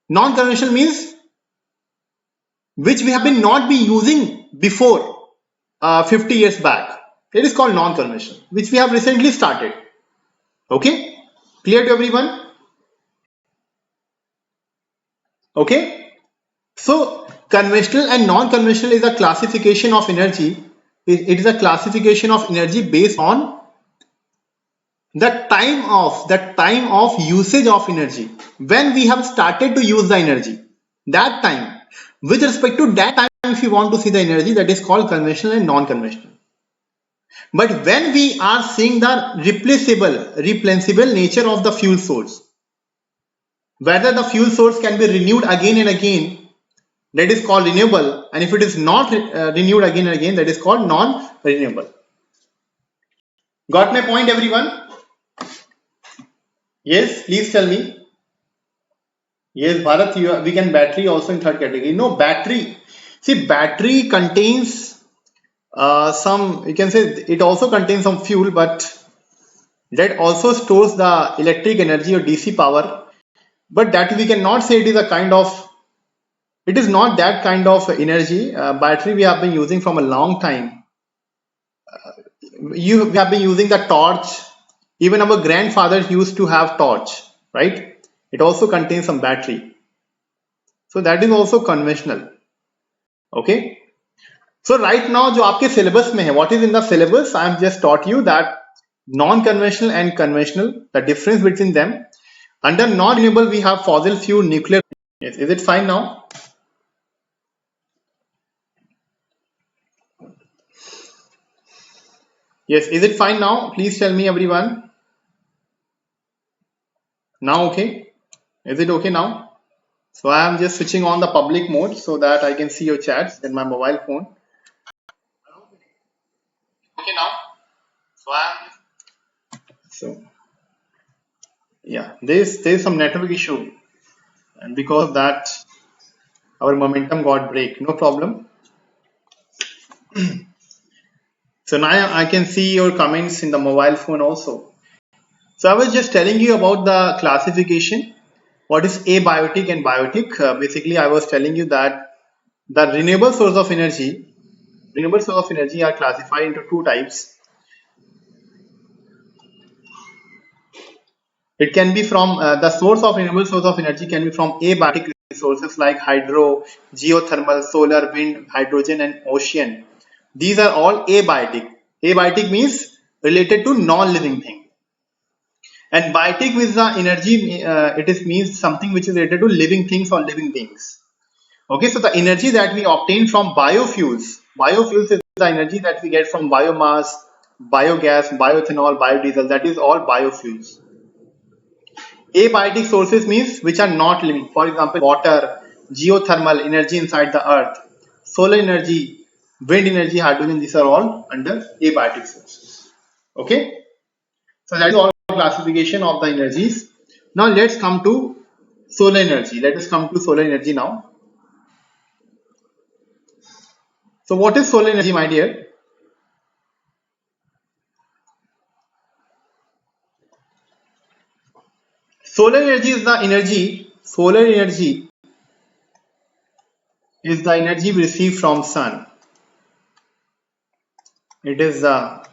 Non-conventional means which we have been not be using before 50 years back. It is called non-conventional, which we have recently started. Okay? Clear to everyone? Okay? So conventional and non-conventional is a classification of energy. It is a classification of energy based on the time of usage of energy. When we have started to use the energy, that time, with respect to that time, if you want to see the energy, that is called conventional and non-conventional. But when we are seeing the replaceable nature of the fuel source, whether the fuel source can be renewed again and again, that is called renewable, and if it is not renewed again and again, that is called non-renewable. Got my point, everyone? Yes, please tell me. Yes, Bharat, we can battery also in third category. No, battery. See, battery contains some, you can say it also contains some fuel, but that also stores the electric energy or DC power. But that we cannot say it is a kind of, it is not that kind of energy. Battery we have been using from a long time. We have been using the torch. Even our grandfathers used to have torch, right? It also contains some battery. So that is also conventional. Okay. So right now, जो आपके syllabus में है, what is in the syllabus? I have just taught you that non-conventional and conventional, the difference between them. Under non-renewable, we have fossil fuel, nuclear. Yes, is it fine now? Yes, is it fine now? Please tell me, everyone. Now okay? Is it okay now? So I am just switching on the public mode so that I can see your chats in my mobile phone. Okay now? So yeah, there's some network issue, and because of that our momentum got break. No problem. So now I can see your comments in the mobile phone also. So I was just telling you about the classification. What is abiotic and biotic? Basically, I was telling you that the renewable source of energy are classified into two types. It can be from the renewable source of energy can be from abiotic resources like hydro, geothermal, solar, wind, hydrogen, and ocean. These are all abiotic. Abiotic means related to non-living thing. And biotic means the energy, means something which is related to living things or living beings. Okay, so the energy that we obtain from biofuels is the energy that we get from biomass, biogas, bioethanol, biodiesel, that is all biofuels. Abiotic sources means which are not living. For example, water, geothermal energy inside the earth, solar energy, wind energy, hydrogen, these are all under abiotic sources. Okay, so that is all classification of the energies. Now let's come to solar energy. Let us come to solar energy now. So what is solar energy, my dear? Solar energy is the energy. Solar energy is the energy we receive from sun. It is the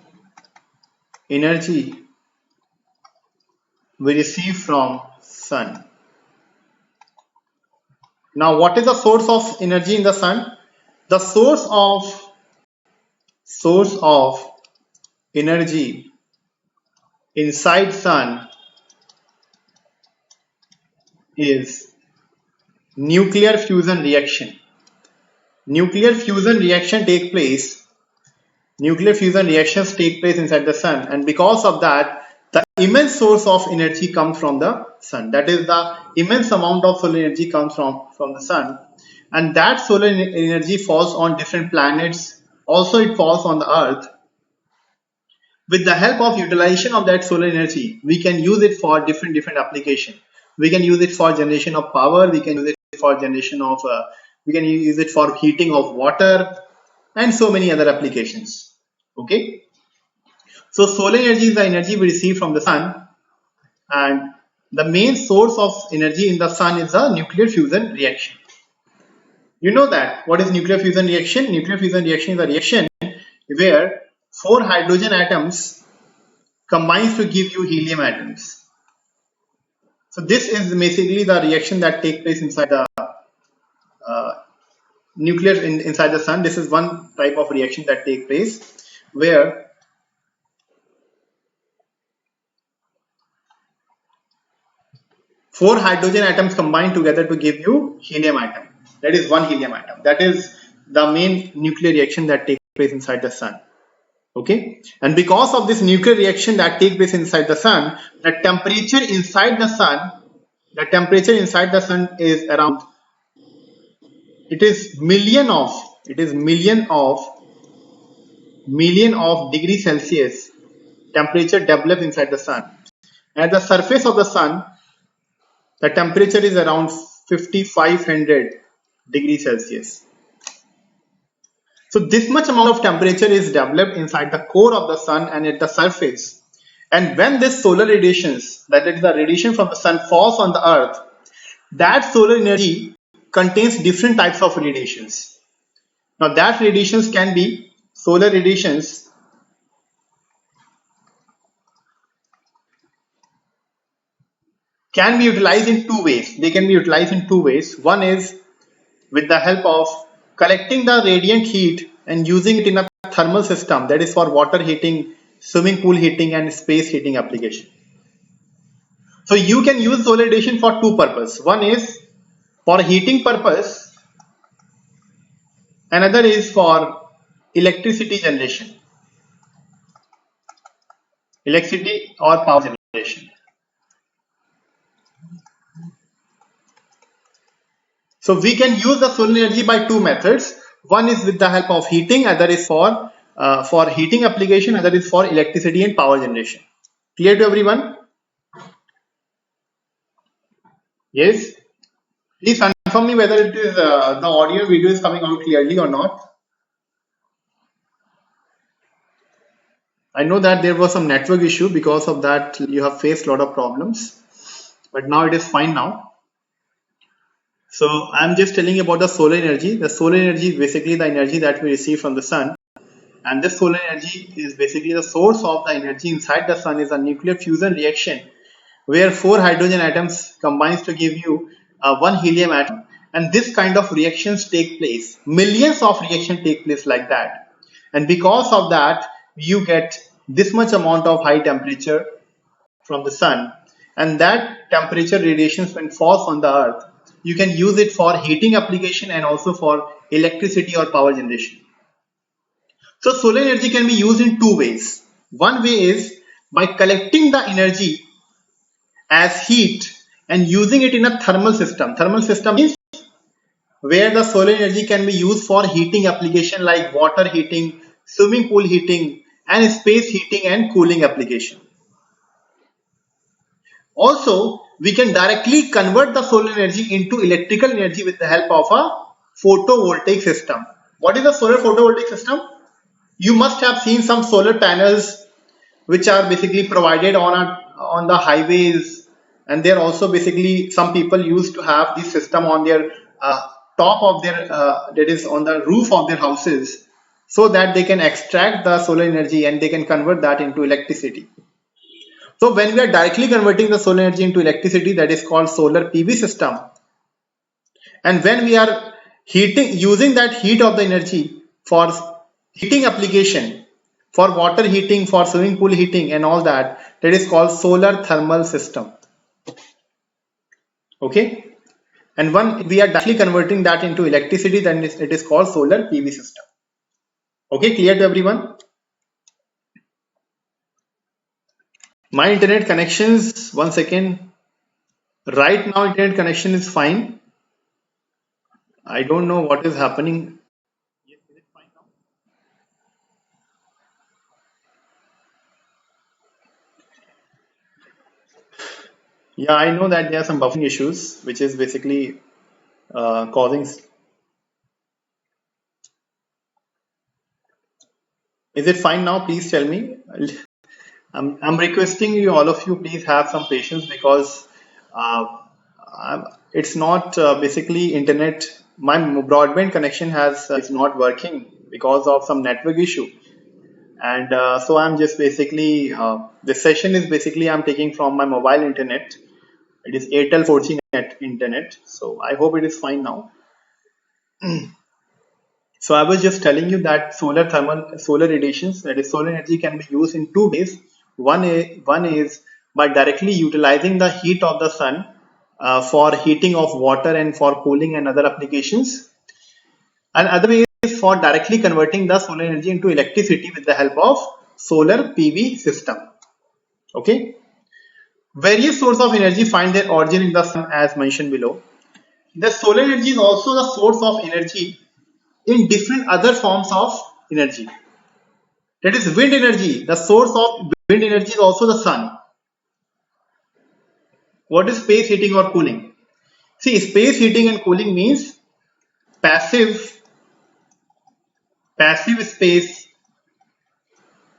energy we receive from sun. Now, what is the source of energy in the sun? The source of energy inside sun is nuclear fusion reaction. Nuclear fusion reaction take place. Nuclear fusion reactions take place inside the sun, and because of that, the immense source of energy comes from the sun. That is, the immense amount of solar energy comes from the sun, and that solar energy falls on different planets. Also, it falls on the earth. With the help of utilization of that solar energy, we can use it for different applications. We can use it for generation of power. We can use it for generation of we can use it for heating of water and so many other applications. Okay, so solar energy is the energy we receive from the sun, and the main source of energy in the sun is the nuclear fusion reaction. You know that what is nuclear fusion reaction? Nuclear fusion reaction is a reaction where 4 hydrogen atoms combines to give you helium atoms. So this is basically the reaction that takes place inside the nuclear inside the sun. This is one type of reaction that takes place where 4 hydrogen atoms combine together to give you helium atom. That is one helium atom. That is the main nuclear reaction that takes place inside the sun. Okay, and because of this nuclear reaction that takes place inside the sun, the temperature inside the sun is around, it is million of degrees Celsius temperature develops inside the sun. At the surface of the sun, the temperature is around 5500 degrees Celsius. So this much amount of temperature is developed inside the core of the sun and at the surface. And when this solar radiations, that is the radiation from the sun, falls on the earth, that solar energy contains different types of radiations. Now that radiations can be solar radiations can be utilized in two ways. They can be utilized in two ways. One is with the help of collecting the radiant heat and using it in a thermal system, that is for water heating, swimming pool heating and space heating application. So you can use solar radiation for two purposes. One is for heating purpose, another is for electricity generation, electricity or power generation. So we can use the solar energy by two methods. One is with the help of heating, other is for heating application, other is for electricity and power generation. Clear to everyone? Yes. Please confirm me whether it is the audio video is coming out clearly or not. I know that there was some network issue, because of that you have faced a lot of problems, but now it is fine now. So I'm just telling you about the solar energy. The solar energy is basically the energy that we receive from the sun, and this solar energy is basically the source of the energy inside the sun is a nuclear fusion reaction where 4 hydrogen atoms combines to give you one helium atom, and this kind of reactions take place. Millions of reactions take place like that, and because of that you get this much amount of high temperature from the sun, and that temperature radiations when falls on the earth, you can use it for heating application and also for electricity or power generation. So solar energy can be used in two ways. One way is by collecting the energy as heat and using it in a thermal system. Thermal system is where the solar energy can be used for heating application like water heating, swimming pool heating and space heating and cooling application. Also, we can directly convert the solar energy into electrical energy with the help of a photovoltaic system. What is a solar photovoltaic system? You must have seen some solar panels which are basically provided on the highways, and they're also basically, some people used to have this system on their top of their that is on the roof of their houses, so that they can extract the solar energy and they can convert that into electricity. So when we are directly converting the solar energy into electricity, that is called solar PV system. And when we are using that heat of the energy for heating application, for water heating, for swimming pool heating and all that, that is called solar thermal system. Okay. And when we are directly converting that into electricity, then it is called solar PV system. Okay, clear to everyone? My internet connections, one second. Right now, internet connection is fine. I don't know what is happening. Yes, is it fine now? Yeah, I know that there are some buffering issues, which is basically causing. Is it fine now? Please tell me. I'm requesting you, all of you, please have some patience, because uh, it's not basically internet. My broadband connection has is not working because of some network issue, and so I'm just basically this session is basically I'm taking from my mobile internet. It is Airtel 4G net internet, so I hope it is fine now. So I was just telling you that solar radiations, that is solar energy, can be used in two ways. One is by directly utilizing the heat of the sun for heating of water and for cooling and other applications. And other way is for directly converting the solar energy into electricity with the help of solar PV system. Okay. Various sources of energy find their origin in the sun as mentioned below. The solar energy is also the source of energy in different other forms of energy. That is wind energy. The source of wind energy is also the sun. What is space heating or cooling? See, space heating and cooling means passive passive space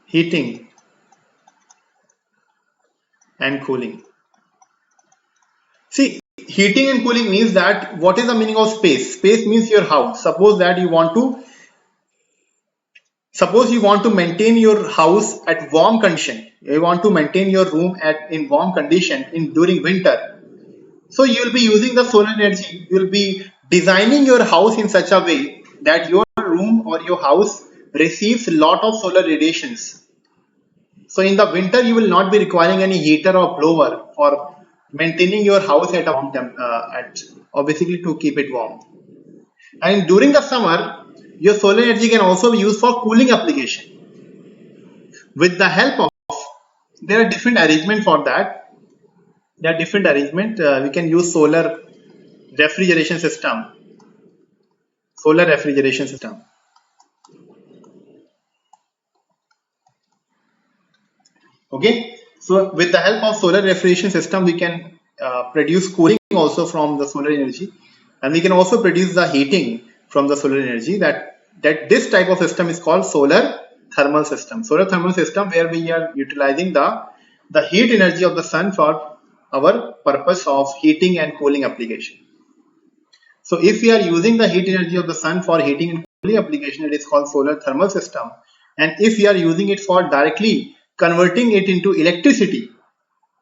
heating and cooling. See, heating and cooling means that, what is the meaning of space? Space means your house. Suppose you want to maintain your house at warm condition. You want to maintain your room in warm condition in during winter. So you will be using the solar energy. You will be designing your house in such a way that your room or your house receives a lot of solar radiations. So in the winter, you will not be requiring any heater or blower for maintaining your house at a warm temp, or basically to keep it warm. And during the summer, your solar energy can also be used for cooling application. With the help of, there are different arrangement for that. There are different arrangement. We can use refrigeration system, solar refrigeration system. Okay, so with the help of solar refrigeration system, we can produce cooling also from the solar energy, and we can also produce the heating from the solar energy. That this type of system is called solar thermal system. Solar thermal system, where we are utilizing the heat energy of the sun for our purpose of heating and cooling application. So if we are using the heat energy of the sun for heating and cooling application, it is called solar thermal system. And if we are using it for directly converting it into electricity,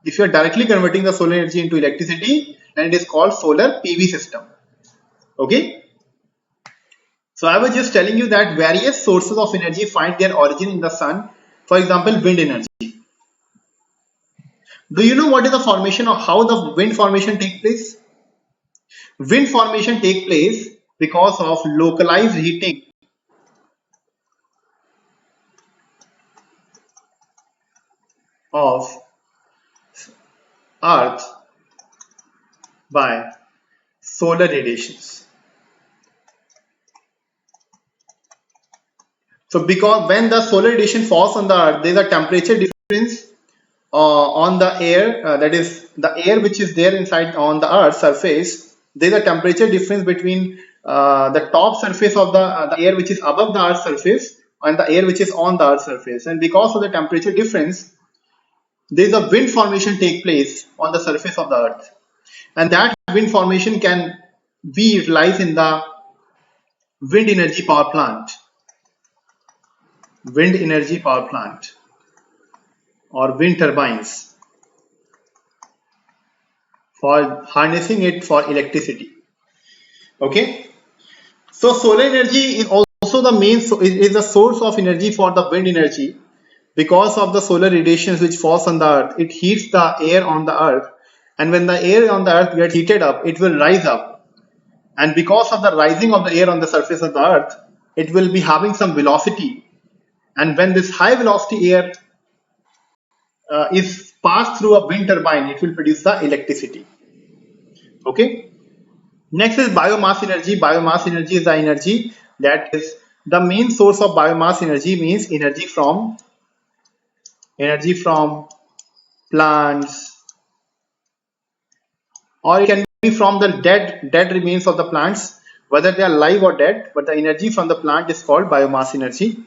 if you are directly converting the solar energy into electricity, then it is called solar PV system. Okay. So I was just telling you that various sources of energy find their origin in the sun. For example, wind energy. Do you know what is the formation, or how the wind formation take place? Wind formation take place because of localized heating of Earth by solar radiations. So because when the solar radiation falls on the Earth, there is a temperature difference on the air, that is the air which is there inside on the Earth's surface, there is a temperature difference between the top surface of the air which is above the Earth's surface and the air which is on the Earth's surface. And because of the temperature difference, there is a wind formation take place on the surface of the Earth. And that wind formation can be utilized in the wind energy power plant. Wind energy power plant or wind turbines for harnessing it for electricity. Okay, so solar energy is also the main is the source of energy for the wind energy. Because of the solar radiations which falls on the Earth, it heats the air on the Earth, and when the air on the Earth gets heated up, it will rise up, and because of the rising of the air on the surface of the Earth, it will be having some velocity, and when this high velocity air is passed through a wind turbine, it will produce the electricity. Okay, next is biomass energy. Biomass energy is the energy that is the main source of biomass energy, means energy from plants, or it can be from the dead remains of the plants, whether they are live or dead, but the energy from the plant is called biomass energy.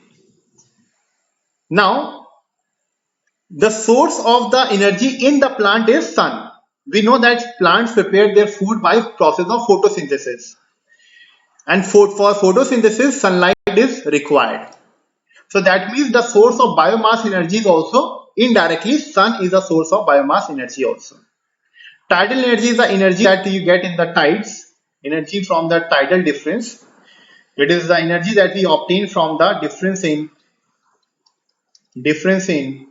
Now, the source of the energy in the plant is sun. We know that plants prepare their food by process of photosynthesis, and for photosynthesis sunlight is required. So that means the source of biomass energy is also indirectly sun is a source of biomass energy also. Tidal energy is the energy that you get in the tides, energy from the tidal difference. It is the energy that we obtain from the difference in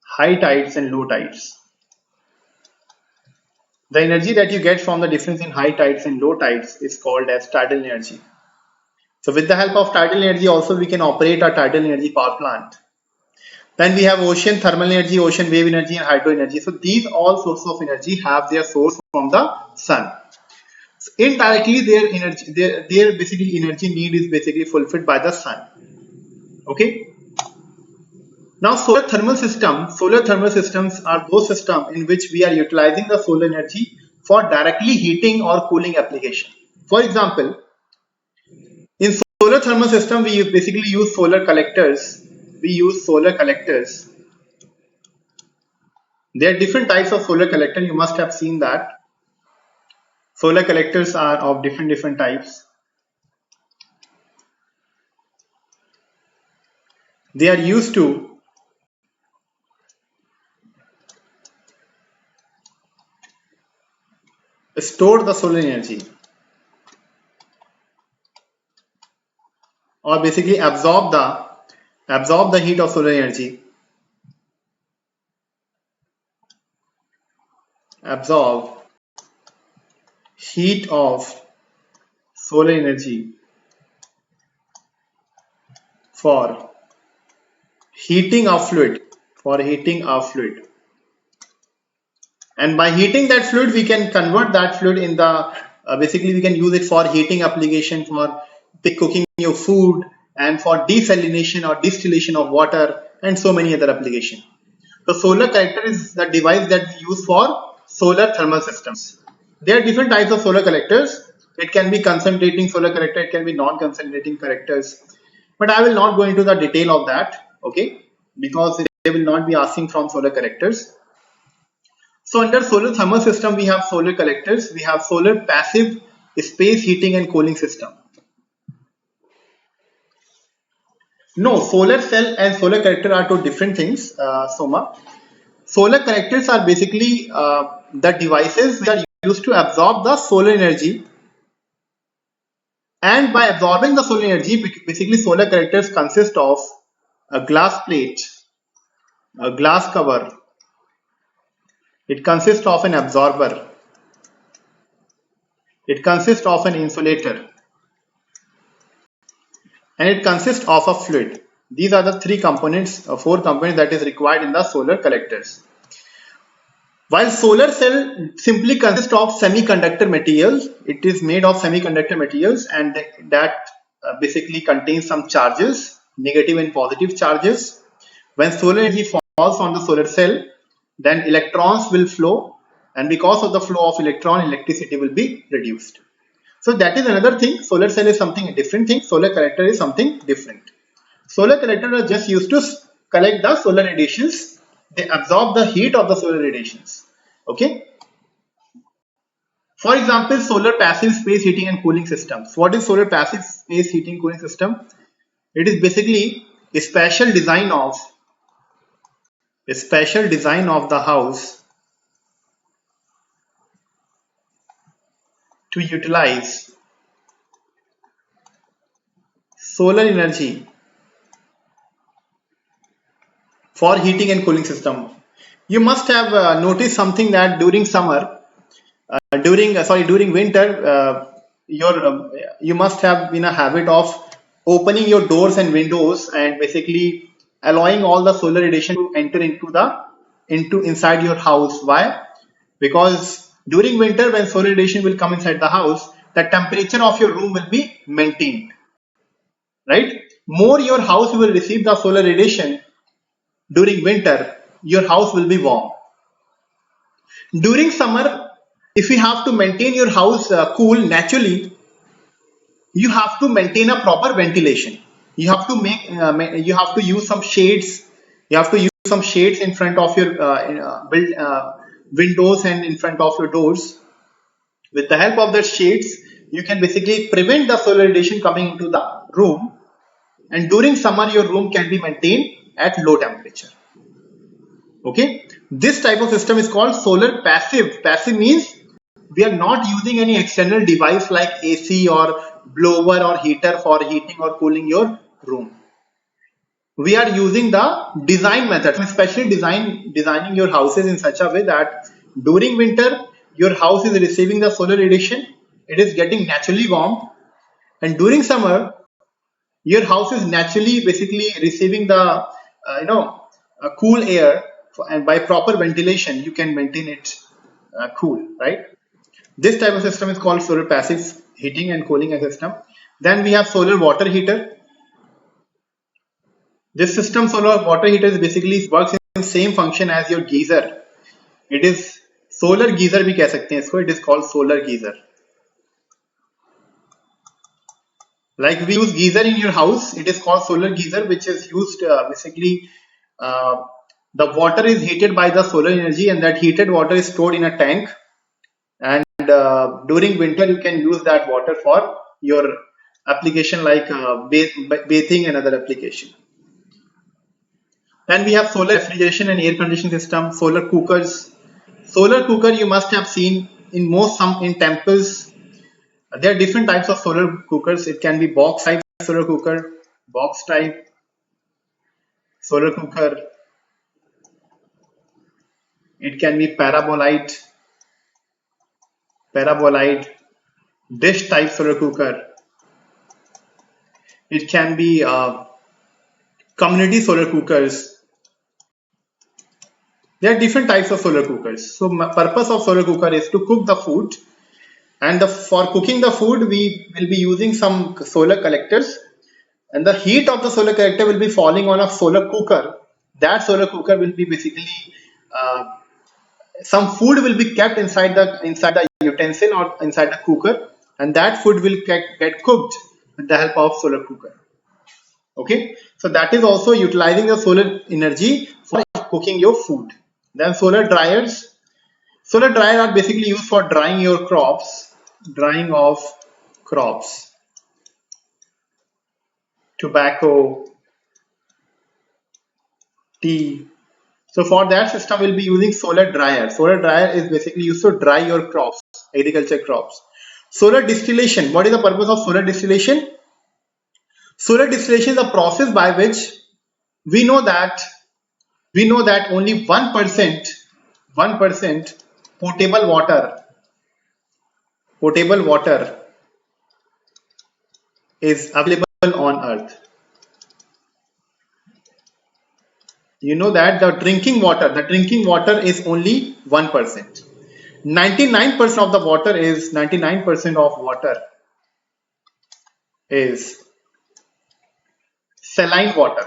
high tides and low tides. The energy that you get from the difference in high tides and low tides is called as tidal energy. So with the help of tidal energy also we can operate a tidal energy power plant. Then we have ocean thermal energy, ocean wave energy, and hydro energy. So these all sources of energy have their source from the sun. So indirectly, their basically energy need is basically fulfilled by the sun. Okay. Now solar thermal systems are those systems in which we are utilizing the solar energy for directly heating or cooling application. For example, in solar thermal system we basically use solar collectors. There are different types of solar collector. You must have seen that. Solar collectors are of different types. They are used to store the solar energy or basically absorb the heat of solar energy. Absorb heat of solar energy for heating a fluid. And by heating that fluid, we can convert that fluid in the basically we can use it for heating application, for cooking your food, and for desalination or distillation of water, and so many other applications. The solar collector is the device that we use for solar thermal systems. There are different types of solar collectors. It can be concentrating solar collector, it can be non-concentrating collectors. But I will not go into the detail of that, okay, because they will not be asking from solar collectors. So under solar thermal system, we have solar collectors, we have solar passive space heating and cooling system. No, solar cell and solar collector are two different things, Soma. Solar collectors are basically the devices that are used to absorb the solar energy, and by absorbing the solar energy, basically solar collectors consist of a glass plate, a glass cover. It consists of an absorber. It consists of an insulator. And it consists of a fluid. These are the four components that is required in the solar collectors. While solar cell simply consists of semiconductor materials, it is made of semiconductor materials, and that basically contains some charges, negative and positive charges. When solar energy falls on the solar cell, then electrons will flow, and because of the flow of electron, electricity will be reduced. So that is another thing. Solar cell is something a different thing. Solar collector is something different. Solar collectors are just used to collect the solar radiations. They absorb the heat of the solar radiations. Okay. For example, solar passive space heating and cooling systems. What is solar passive space heating cooling system? It is basically a special design of the house to utilize solar energy for heating and cooling system. You must have noticed something that during summer, during winter, you must have been a habit of opening your doors and windows and basically allowing all the solar radiation to enter into inside your house. Why? Because during winter, when solar radiation will come inside the house, the temperature of your room will be maintained. Right? More your house will receive the solar radiation during winter, your house will be warm. During summer, if you have to maintain your house cool naturally, you have to maintain a proper ventilation. You have to you have to use some shades. You have to use some shades in front of your windows and in front of your doors. With the help of the shades, you can basically prevent the solar radiation coming into the room. And during summer, your room can be maintained at low temperature. Okay, this type of system is called solar passive. Passive means we are not using any external device like AC or blower or heater for heating or cooling your room. We are using the design method, especially designing your houses in such a way that during winter your house is receiving the solar radiation, it is getting naturally warm, and during summer your house is naturally basically receiving the cool air, and by proper ventilation you can maintain it cool, right? This type of system is called solar passive heating and cooling system. Then we have solar water heater. This system, solar water heater, is basically works in the same function as your geyser. It is solar geyser भी कह सकते हैं इसको. It is called solar geyser. Like we use geyser in your house, it is called solar geyser, which is used basically the water is heated by the solar energy, and that heated water is stored in a tank, and during winter you can use that water for your application like bathing and other application. Then we have solar refrigeration and air conditioning system, solar cookers. Solar cooker you must have seen in in temples. There are different types of solar cookers. It can be box type solar cooker, box type solar cooker. It can be parabolite, dish type solar cooker. It can be community solar cookers. There are different types of solar cookers. So purpose of solar cooker is to cook the food, and for cooking the food we will be using some solar collectors, and the heat of the solar collector will be falling on a solar cooker. That solar cooker will be basically some food will be kept inside the utensil or inside the cooker, and that food will get cooked with the help of solar cooker. Okay, so that is also utilizing the solar energy for cooking your food. Then solar dryers. Solar dryers are basically used for drying your crops, drying of crops, tobacco, tea. So for that system we'll be using solar dryer. Solar dryer is basically used to dry your crops, agriculture crops. Solar distillation. What is the purpose of solar distillation? Solar distillation is a process by which we know that only 1% potable water is available on earth. You know that the drinking water is only 1%. 99% of water is saline water.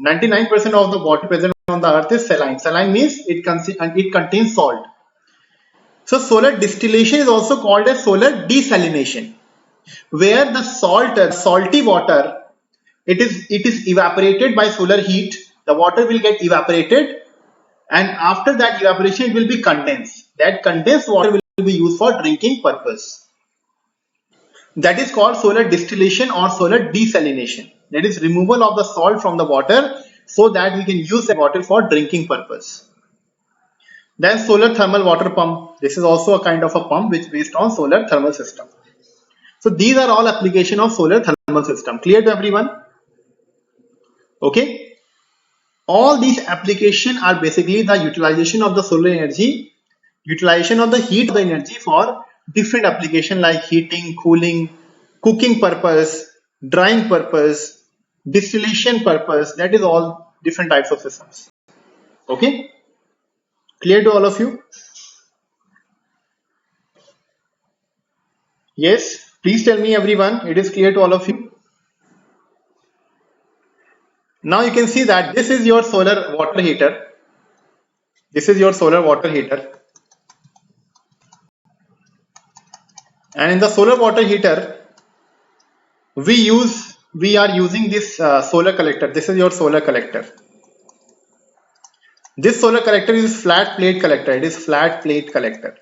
99% of the water present on the earth is saline. Saline means it contains salt. So solar distillation is also called as solar desalination, where the salty water, it is evaporated by solar heat. The water will get evaporated, and after that evaporation it will be condensed. That condensed water will be used for drinking purpose. That is called solar distillation or solar desalination. That is removal of the salt from the water so that we can use the water for drinking purpose. Then solar thermal water pump. This is also a kind of a pump which is based on solar thermal system. So these are all application of solar thermal system. Clear to everyone? Okay. All these applications are basically the utilization of the solar energy, utilization of the heat of the energy for different application like heating, cooling, cooking purpose, drying purpose, distillation purpose. That is all different types of systems. Okay. Clear to all of you? Yes, please tell me everyone, it is clear to all of you. Now you can see that this is your solar water heater. This is your solar water heater. And in the solar water heater, we are using this solar collector. This is your solar collector. This solar collector is flat plate collector. It is flat plate collector.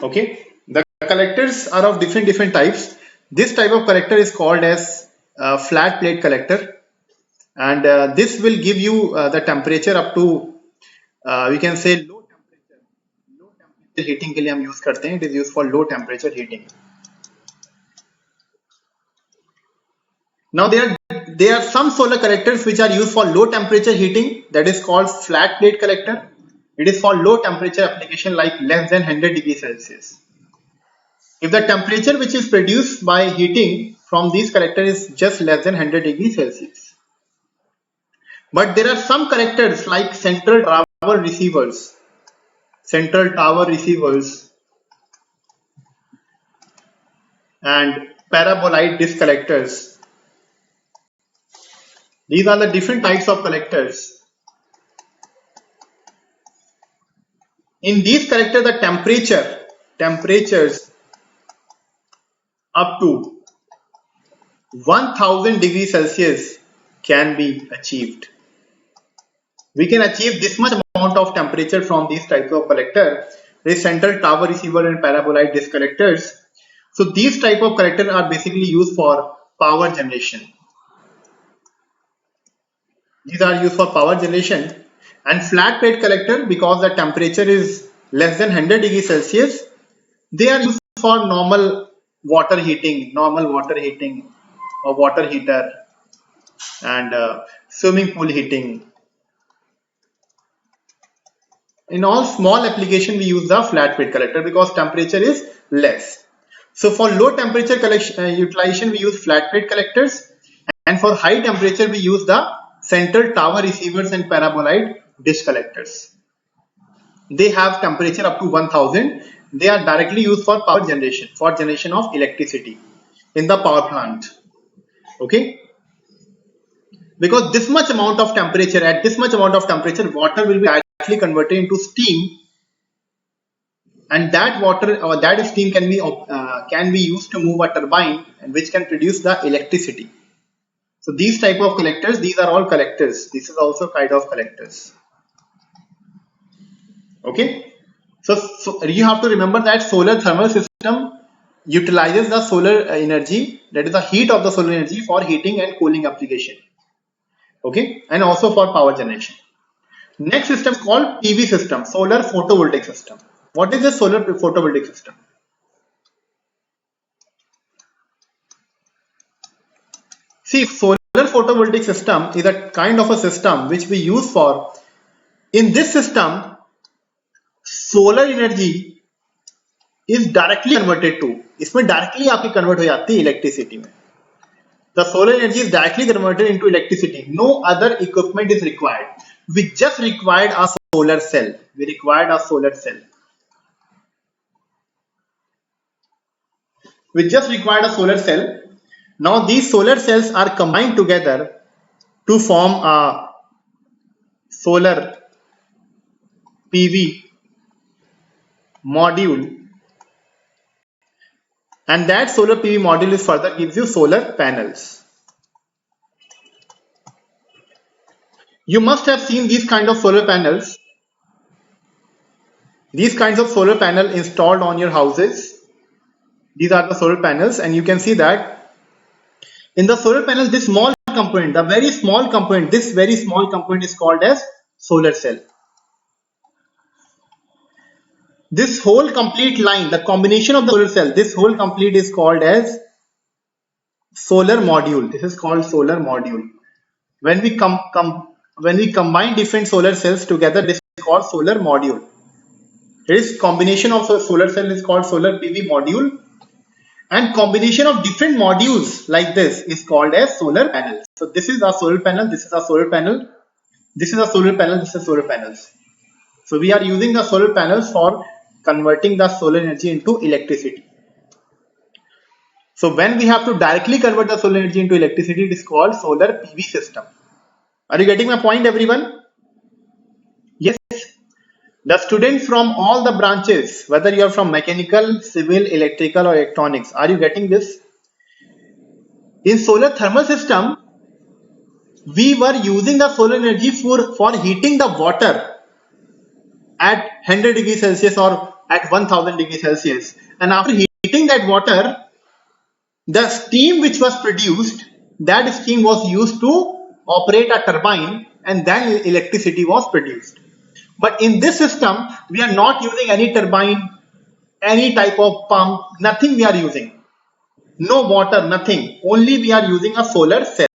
Okay. The collectors are of different types. This type of collector is called as flat plate collector, and this will give you the temperature up to we can say low temperature heating के लिए हम use करते हैं. It is used for low temperature heating. Now there are some solar collectors which are used for low temperature heating. That is called flat plate collector. It is for low temperature application like less than 100 degrees Celsius. If the temperature which is produced by heating from these collectors is just less than 100 degrees Celsius. But there are some collectors like central tower receivers and paraboloid disk collectors. These are the different types of collectors. In these collectors, the temperatures up to 1000 degrees Celsius can be achieved. We can achieve this much amount of temperature from these types of collector. There is central tower receiver and paraboloid disk collectors. So these type of collectors are basically used for power generation. These are used for power generation. And flat plate collector, because the temperature is less than 100 degrees Celsius, they are used for normal water heating or water heater and swimming pool heating. In all small application we use the flat plate collector because temperature is less. So for low temperature utilization we use flat plate collectors, and for high temperature we use the central tower receivers and paraboloid disk collectors. They have temperature up to 1000. They are directly used for power generation, for generation of electricity in the power plant. Okay. Because this much amount of temperature, at this much amount of temperature, water will be directly converted into steam, and that water or that steam can be used to move a turbine, and which can produce the electricity. So these type of collectors, these are all collectors. This is also kind of collectors. Okay. So you have to remember that solar thermal system utilizes the solar energy, that is the heat of the solar energy, for heating and cooling application. Okay, and also for power generation. Next system is called PV system, solar photovoltaic system. What is the solar photovoltaic system? See, solar photovoltaic system is a kind of a system which we use for, in this system, solar energy is directly converted to, इसमें directly आपकी convert हो जाती है electricity में. The solar energy is directly converted into electricity. No other equipment is required. We just required a solar cell. We just required a solar cell. Now these solar cells are combined together to form a solar PV module, and that solar PV module is further gives you solar panels. You must have seen these kind of solar panels, these kinds of solar panel installed on your houses. These are the solar panels, and you can see that in the solar panel, this small component, the very small component, this very small component is called as solar cell. This whole complete line, the combination of the solar cell, this whole complete is called as solar module. This is called solar module. When we combine different solar cells together, this is called solar module. This combination of solar cell is called solar PV module, and combination of different modules like this is called as solar panel. So this is our solar panel, this is our solar panel, this is a solar panel, this is solar panels. So we are using the solar panels for converting the solar energy into electricity. So when we have to directly convert the solar energy into electricity, it is called solar PV system. Are you getting my point, everyone? Yes. The students from all the branches, whether you are from mechanical, civil, electrical or electronics, are you getting this? In solar thermal system, we were using the solar energy for heating the water at 100 degrees Celsius or at 1000 degrees Celsius. And after heating that water, the steam which was produced, that steam was used to operate a turbine, and then electricity was produced. But in this system, we are not using any turbine, any type of pump, nothing we are using. No water, nothing. Only we are using a solar cell.